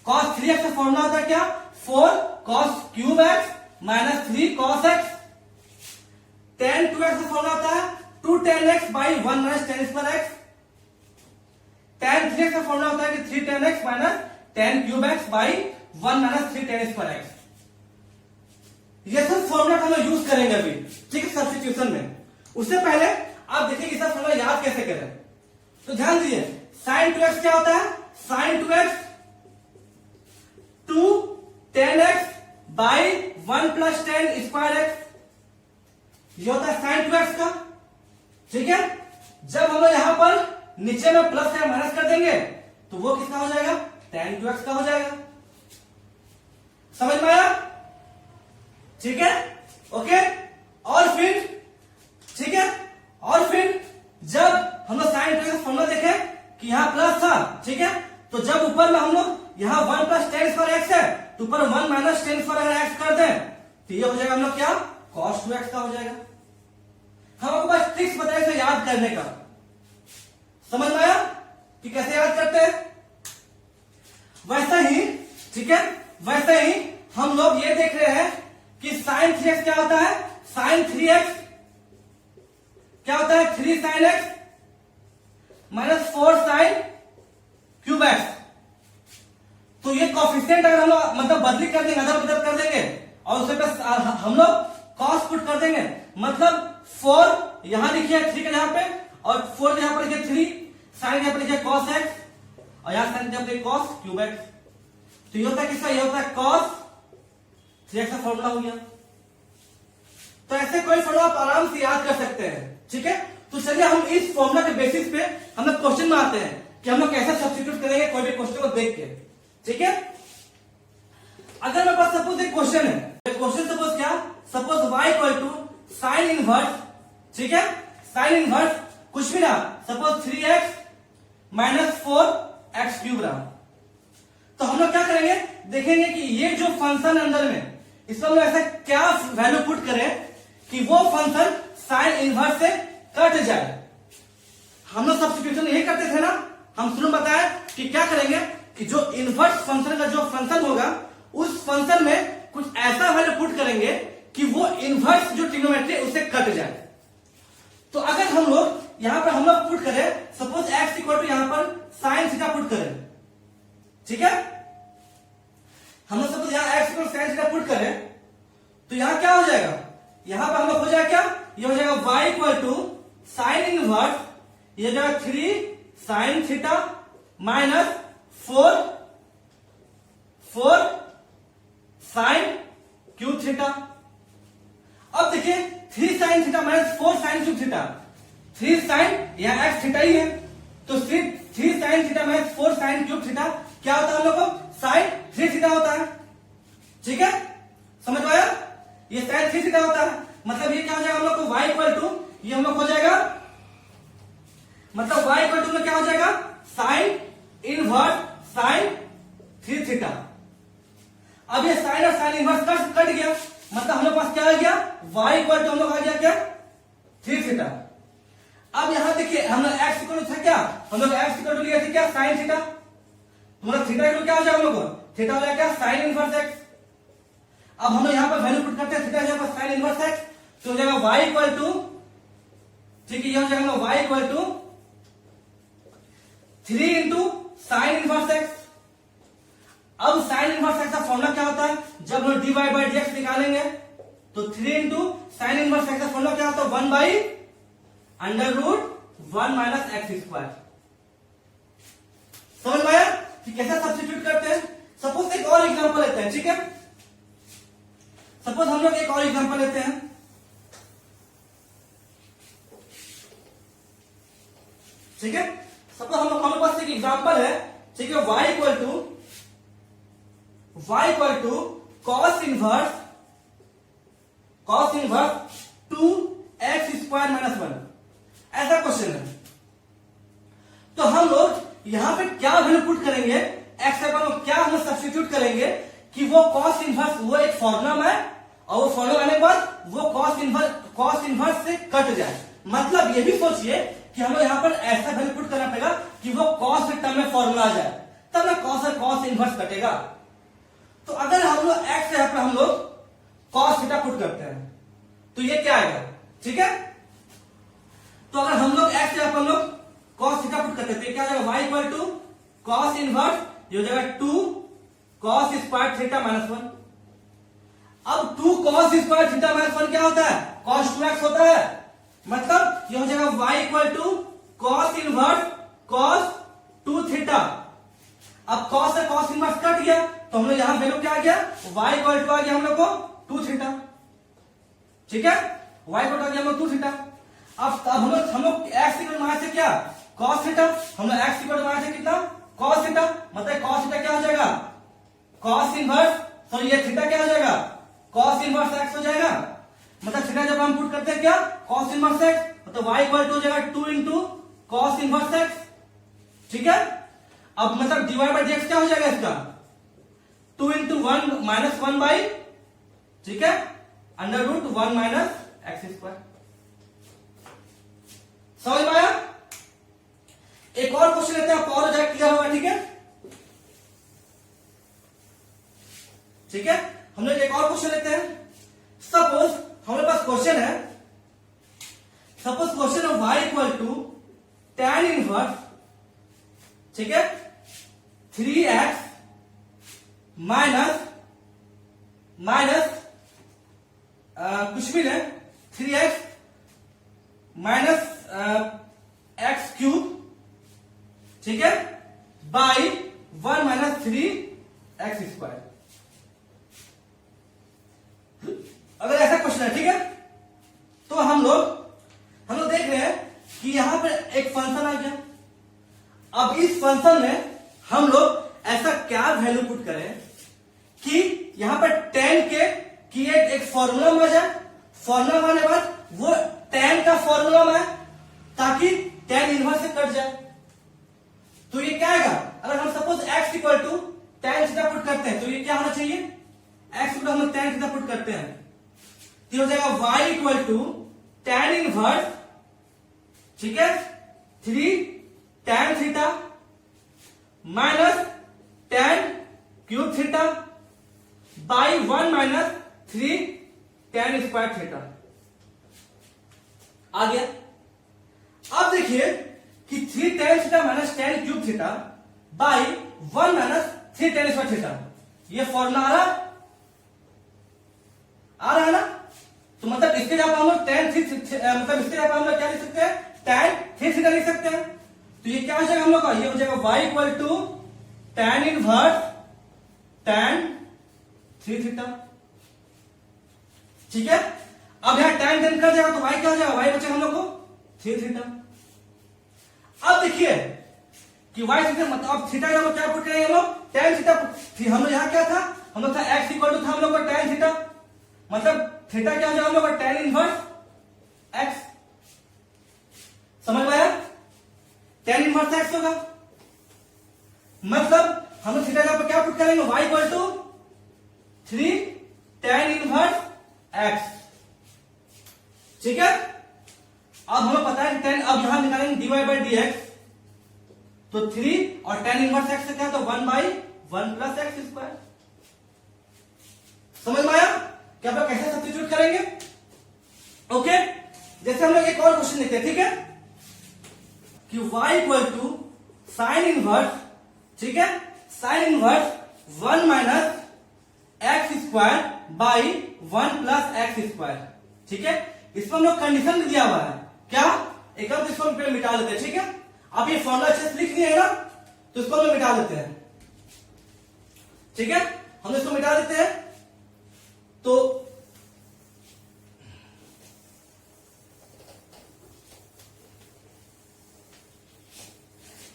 Cos 3x का फॉर्मूला होता है क्या 4 cos cube x minus 3 cos x. tan 2x का फॉर्मूला होता है 2 tan x by 1 minus ten square x. tan 3x का फॉर्मूला होता है कि 3 tan x minus ten cube x by 1 minus 3 tan square x. ये सब फॉर्मूला हम लोग यूज करेंगे अभी, ठीक है, सब्स्टिट्यूशन में। उससे पहले आप देखिए कि सब फॉर्मूला याद कैसे करें। तो ध्यान दीजिए, साइन 2x क्या होता है? Sine 2x 2 tan x by 1 plus tan square x, ये होता है साइन 2x का, ठीक है। जब हम लोग यहां पर नीचे में प्लस या माइनस कर देंगे तो वो किसका हो जाएगा? tan 2x का हो जाएगा। समझ में आया? ठीक है, ओके। और फिर ठीक है, और फिर जब हम लोग साइन 2x का फॉर्मूला देखे कि यहां प्लस था, ठीक है, तो जब ऊपर में हम लोग यहां 1 प्लस टेन स्क्वायर एक्स है तो ऊपर 1 माइनस टेन स्क्वायर एक्स कर दें तो ये हो जाएगा हम लोग क्या cos 2x का हो जाएगा। हम आपको बस ट्रिक्स बताए इसे याद करने का। समझ में आया कि कैसे याद करते हैं? वैसा ही, ठीक है, वैसे ही हम लोग ये देख रहे हैं कि साइन 3x क्या होता है? साइन 3x क्या होता है? 3 sine x minus 4 sine cube x. तो ये कॉफिशिएंट अगर हम लोग मतलब बदली कर देंगे, अदर बदल कर देंगे और उसे पे हम लोग कॉस पुट कर देंगे, मतलब 4 यहां लिखिए 3 के यहां पे, और 4 यहां पर लिखिए 3, साइन यहां पर लिखिए कॉस एक्स, और यहां साइन यहां पर कॉस क्यूब एक्स। तो ये होता है किसका? ये होता है कॉस 3x का फॉर्मूला हो गया। तो ऐसे कोई फॉर्मूला आप आराम से याद कर सकते हैं, ठीक है। तो चलिए हम इस फॉर्मूला के बेसिस पे हम लोग क्वेश्चन में आते हैं कि हम लोग कैसे सब्स्टिट्यूट करेंगे कोई भी क्वेश्चन को देख के, ठीक है। अगर मेरे पास सपोज एक क्वेश्चन है, क्वेश्चन सपोज क्या, suppose y equal to sine inverse, ठीक है, साइन इनवर्स कुछ भी ना, suppose 3x minus 4x cube रहा, तो हम लोग क्या करेंगे, देखेंगे कि ये जो फंक्शन अंदर में, इसमें हम लोग ऐसा क्या वैल्यू पुट करें कि वो फंक्शन साइन इनवर्स से कट जाए। हम लोग सब्स्टिट्यूशन यही करते थे ना, हम शुरू में बताया कि क्या करेंगे कि जो इनवर्स फंक्शन का जो फंक्शन होगा उस फंक्शन में कुछ ऐसा वैल्यू पुट करेंगे कि वो इनवर्स जो ट्रिग्नोमेट्री उससे कट जाए। तो अगर हम लोग यहां पर हम लोग पुट करें, सपोज x इक्वल टू यहां पर साइन थीटा पुट करें, ठीक है, हम लोग सपोज यहां x equal sine theta put करें, तो यहां क्या हो जाएगा, यहां पर हम लोग हो जाएगा क्या, ये हो जाएगा y equal to sine inverse, ये हो जाएगा 3 sine theta minus 4 sine cube theta. अब देखिए 3 sine theta minus 4 sine cube theta, 3 sine यहां x थीटा ही है, तो 3 sine theta minus 4 sine cube theta क्या होता है हम लोग को, साइन 3 थीटा होता है, ठीक है, समझ में आया, ये साइन 3 थीटा होता है। मतलब ये क्या हो जाएगा हम लोग को y इक्वल टू, ये हम लोग हो जाएगा, मतलब y इक्वल टू में क्या हो जाएगा, साइन इनवर्स साइन 3 थीटा। अब ये साइन और साइन इनवर्स कट गया, मतलब हम लोग पास क्या आ गया, y इक्वल टू हम लोग आ गया क्या, 3 थीटा। अब यहां देखिए हम लोग x इक्वल था क्या, हम लोग x इक्वल टू लिया था क्या, साइन थीटा, तो मतलब थीटा इक्वल क्या हो जाएगा हम लोग को, थीटा हो जाएगा क्या, साइन इनवर्स x। अब हम लोग यहां पर वैल्यू पुट करते हैं, थीटा यहां पर साइन इनवर्स x, तो हो जाएगा y इक्वल टू, ठीक है, ये हो जाएगा y equal to 3 into sine inverse x। अब साइन इनवर्स x का फॉर्मूला क्या होता है, जब हम dy बाई dx निकालेंगे तो 3 इंटू साइन इनवर्स x का फॉर्मूला क्या होता है, 1 by under root 1 minus x square. समझ में आया कि कैसे सब्स्टिट्यूट करते हैं। सपोज एक और एग्जांपल लेते हैं, ठीक है, सपोज हम लोग एक और एग्जांपल लेते हैं, ठीक है, सपोज हम लोग हमारे पास एक एग्जांपल है, ठीक है, y equal to cos inverse 2x square minus 1, ऐसा क्वेश्चन है। तो हम लोग यहां पे क्या वैल्यू पुट करेंगे, x का क्या हम सब्स्टिट्यूट करेंगे कि वो कॉस इनवर्स, वो एक फॉर्मूला है और वो फॉर्मूला आने के बाद वो कॉस इनवर्स से कट जाए। मतलब ये भी सोचिए कि हमें यहां पर ऐसा वैल्यू पुट करना पड़ेगा कि वो कॉस के टर्म में फॉर्मूला आ जाए, तब ना कॉस इनवर्स कटेगा। तो अगर हम लोग x यहां पर हम लोग कॉस थीटा पुट करते हैं तो ये क्या आएगा, ठीक है, तो अगर हम लोग x यहां पर हम लोग कॉस थीटा पुट करते हैं तो क्या आ जाएगा, y equal to cos inverse, ये हो जाएगा 2 कॉस स्क्वायर थीटा माइनस 1। अब 2 कॉस स्क्वायर थीटा माइनस 1 क्या होता है, कॉस 2x होता है, मतलब ये हो जाएगा y equal to cos inverse cos 2 theta. अब कॉस से कॉस इनवर्स कट गया तो हम लोग यहां वैल्यू क्या आ गया, y इक्वल टू आ गया हम लोग को 2 थीटा, ठीक है, y इक्वल टू आ गया हम लोग 2 थीटा। अब हम लोग x इक्वल माइनस से क्या, कॉस थीटा, हम लोग x इक्वल माइनस से कितना, कॉस थीटा, मतलब कॉस थीटा क्या हो जाएगा, कॉस इनवर्स, सॉरी ये थीटा क्या हो जाएगा, कॉस इनवर्स x हो जाएगा। मतलब थीटा जब हम पुट करते हैं क्या, कॉस इनवर्स x, मतलब y इक्वल टू हो जाएगा 2 इंटू कॉस इनवर्स x, ठीक है। अब मतलब dy बाई dx क्या हो जाएगा इसका, 2 इंटू 1 माइनस 1 बाई, ठीक है, under root 1 minus x square. समझ में आया। एक और क्वेश्चन लेते हैं, और हो जाए क्लियर होगा, ठीक है, ठीक है, हम लोग एक और क्वेश्चन लेते हैं। सपोज हमारे पास क्वेश्चन है, सपोज क्वेश्चन है y equal to tan inverse, ठीक है, 3x माइनस कुछ भी नहीं, 3x माइनस एक्स क्यूब, ठीक है, बाई 1 माइनस 3x स्क्वायर। अगर ऐसा क्वेश्चन है, ठीक है, तो हम लोग देख रहे हैं कि यहां पर एक फंक्शन आ गया। अब इस फंक्शन में हम लोग ऐसा क्या वैल्यू पुट करें कि यहां पर tan के की एक फॉर्मूला में आ जाए, फॉर्मूला में आने के बाद वो tan का फॉर्मूला में है, ताकि tan इनवर्स से कट जाए। तो ये क्या आएगा, अगर हम suppose x equal to tan theta put करते हैं तो ये क्या होना चाहिए, x इक्वल हम tan थीटा पुट करते हैं तो हो जाएगा y equal to tan inverse, ठीक है, 3 tan theta minus tan cube theta by 1 minus 3 tan square theta. आ गया। अब देखिए कि 3 tan theta minus tan cube theta by 1 minus 3 tan square theta, ये फॉर्मूला आ रहा है ना। तो मतलब इसके जगह हम लोग tan मतलब इसके जगह हम लोग क्या लिख सकते हैं, tan 3 थीटा लिख सकते हैं। तो ये क्या हो जाएगा हम लोग का, ये हो जाएगा y equal to tan inverse tan 3 theta, ठीक है। अब यहां tan tan कर जाएगा तो y क्या हो जाएगा, y बचेगा हम लोग को 3 थीटा। अब देखिए कि y थीटा मतलब अब थीटा हम लोग क्या पुट करेंगे, हम लोग tan थीटा। हम लोग यहां क्या था, हम लोग था x इक्वल टू था हम लोग का tan थीटा, मतलब थीटा क्या हो जाएगा हम लोग का tan इनवर्स x, समझ में आया, tan इनवर्स x होगा। मतलब हम लोग थीटा पर क्या पुट करेंगे, y equal to 3 tan inverse x, ठीक है। अब हमें पता है tan, अब यहां निकालेंगे dy बाई dx, तो 3 और tan इनवर्स x से क्या, तो 1 बाई 1 प्लस एक्स स्क्वायर। समझ में आया कि आप लोग कैसे सब्स्टिट्यूट करेंगे। ओके, जैसे हम लोग एक और क्वेश्चन लेते हैं, ठीक है, कि y equal to sine inverse, ठीक है, sine inverse 1 minus x square by 1 plus x square, ठीक है। इसमें हम लोग कंडीशन दिया हुआ है क्या, एक हम इसको मिटा लेते हैं, ठीक है। आप ये फॉर्मूला अच्छे से लिख लिए है ना, तो इसको हम मिटा देते हैं, ठीक है। हम इसको मिटा देते हैं तो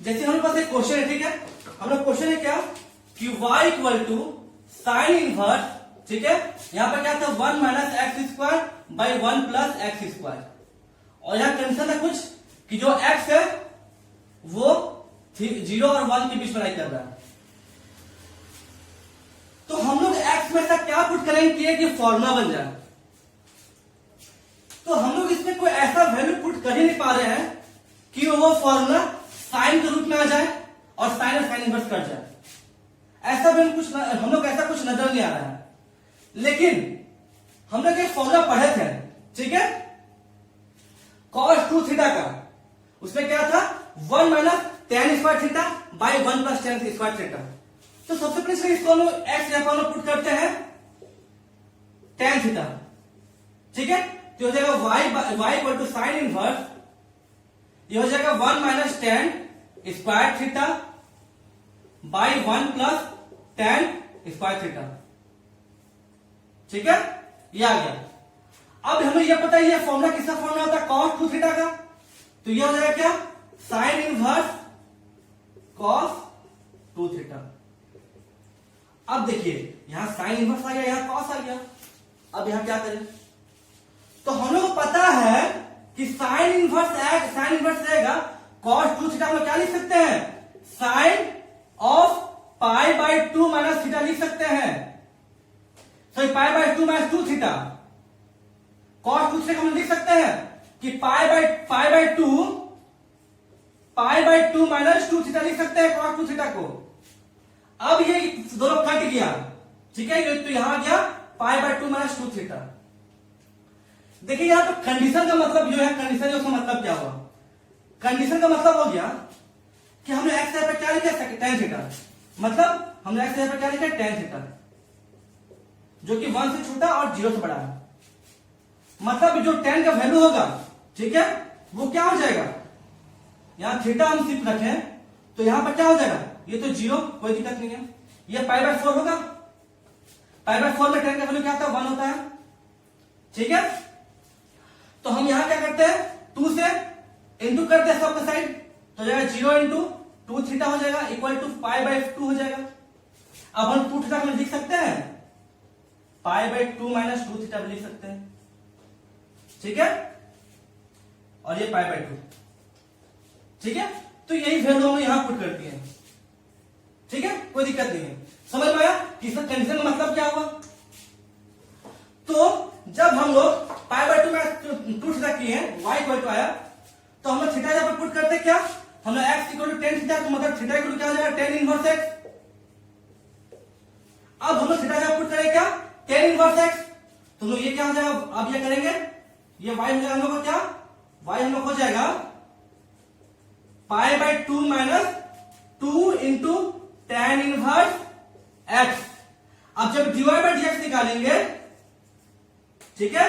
जैसे हमारे पास एक क्वेश्चन है, ठीक है, हम लोग क्वेश्चन है क्या कि y equal to sine inverse, ठीक है, यहां पर क्या था 1 minus x square by 1 plus x square, और यहां कंडीशन है कुछ कि जो x है वो 0 और 1 के बीच में लाई कर रहा है। तो हम लोग x में ऐसा क्या पुट करेंगे कि फॉर्मूला बन जाए। तो हम लोग इसमें कोई ऐसा वैल्यू पुट कर ही नहीं पा रहे हैं कि वो फॉर्मूला साइन के रूप में आ जाए और साइन और साइन इनवर्स कट जाए, ऐसा भी कुछ हम लोग ऐसा कुछ नजर नहीं आ रहा है। लेकिन हम लोग एक फॉर्मूला पढ़े थे, ठीक है, cos 2 थीटा का, उसमें क्या था 1 minus tan square theta by 1 plus tan square theta. तो सबसे पहले इसको हम लोग x यहां पर हम लोग पुट करते हैं tan थीटा, ठीक है। तो हो जाएगा y equal to sine inverse, ये हो जाएगा 1 minus tan square theta by 1 plus tan square theta, ठीक है, ये आ गया। अब हमें यह पता है ये फॉर्मूला किसका फॉर्मूला होता है, cos 2 थीटा का, तो ये हो जाएगा क्या, साइन इनवर्स cos 2 थीटा। अब देखिए यहां साइन इनवर्स आ गया, यहां cos आ गया। अब यहां क्या करें, तो हम लोग को पता है कि साइन इनवर्स रहेगा cos 2 थीटा में क्या लिख सकते हैं, sine of pi by 2 minus theta लिख सकते हैं, sorry pi by 2 minus 2 theta. cos 2 theta हम लिख सकते हैं कि पाई बाई 2 माइनस 2 थीटा लिख सकते हैं cos 2 थीटा को। अब ये दोनों कट गया, ठीक है, तो यहां आ गया पाई बाई 2 माइनस 2 थीटा। देखिए यहां पर कंडीशन का मतलब जो है, कंडीशन उसका मतलब क्या हुआ, कंडीशन का मतलब हो गया कि हमने एक्स पर क्या लिखा है, tan थीटा, मतलब हमने एक्स पर क्या लिखा है, tan थीटा, जो कि 1 से छोटा और 0 से बड़ा है। मतलब जो tan का वैल्यू होगा, ठीक है, वो क्या हो जाएगा, यहां थीटा हम सिर्फ रखें तो यहां पर क्या हो जाएगा, ये तो 0, कोई दिक्कत नहीं है, ये पाई बाई 4 होगा, पाई बाई 4 में tan का वैल्यू क्या होता है, 1 होता है, ठीक है। तो हम यहां क्या करते हैं, 2 से इंटू करते हैं सबका साइड, तो जाएगा 0 इंटू 2 थीटा हो जाएगा इक्वल टू पाई बाई 2 हो जाएगा। अब हम 2 थीटा में लिख सकते हैं पाई बाई 2 माइनस 2 थीटा भी लिख सकते हैं, ठीक है, और ये पाई बाई 2, ठीक है, तो यही वैल्यू हम यहां पुट करती है। ठीक है, कोई दिक्कत नहीं है। समझ में आया कि इसका कंडीशन का मतलब क्या हुआ? तो जब हम लोग पाई बाय 2 में 2 थीटा किए हैं, y इक्वल टू आया, तो हम लोग थीटा जब पुट करते क्या, हम लोग x equal to tan theta, तो मतलब थीटा इक्वल टू क्या हो जाएगा, tan इनवर्स x। अब हम लोग थीटा जब पुट करें क्या, tan इनवर्स x, तो लोग ये क्या हो जाएगा, अब ये करेंगे, ये y हो जाएगा हम लोग का क्या, y हम लोग हो जाएगा pi by 2 minus 2 into tan inverse x। अब जब dy बाय dx निकालेंगे, ठीक है,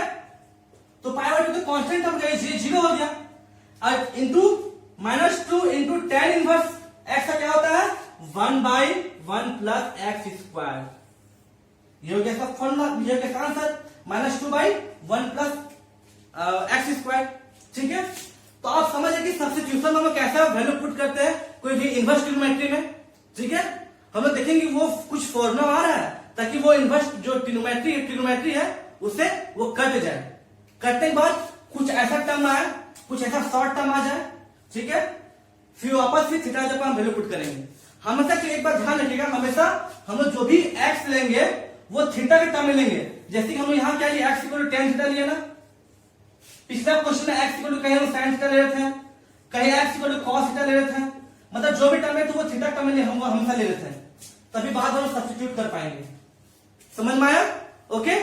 तो पाई बाय 2 तो कांस्टेंट हम गए, जीरो हो गया, और into minus 2 into tan inverse x का क्या होता है, 1 बाई 1 प्लस एक्स स्क्वायर। ये हो गया इसका फॉर्मूला, ये हो गया answer, -2 by 1 plus x square. ठीक है, तो आप समझे कि सब्स्टिट्यूशन में कैसा वैल्यू पुट करते हैं कोई भी इनवर्स ट्रिग्नोमेट्री में। ठीक है, हम लोग देखेंगे वो कुछ फॉर्मूला आ रहा है ताकि वो इनवर्स जो ट्रिग्नोमेट्री है उससे वो कट जाए। कटने के बाद कुछ ऐसा टर्म आए, कुछ ऐसा शॉर्ट टर्म आ जाए। ठीक है, फिर वापस फिर थीटा जब हम वैल्यू पुट करेंगे। हमेशा एक बार ध्यान रखिएगा, हमेशा हम लोग जो भी एक्स लेंगे वो थीटा के टर्म में लेंगे। जैसे कि हम लोग यहाँ क्या लिया, x equal to tan theta लिया ना, पिछला क्वेश्चन में एक्स इक्वल टू कहीं हम sin थीटा ले रहे थे, कहीं x equal to cos theta ले रहे थे, मतलब जो भी टर्म है तो वो थीटा टर्म में हम हमेशा ले रहे थे, तभी बाद हम सब्स्टिट्यूट कर पाएंगे। समझ में आया? ओके।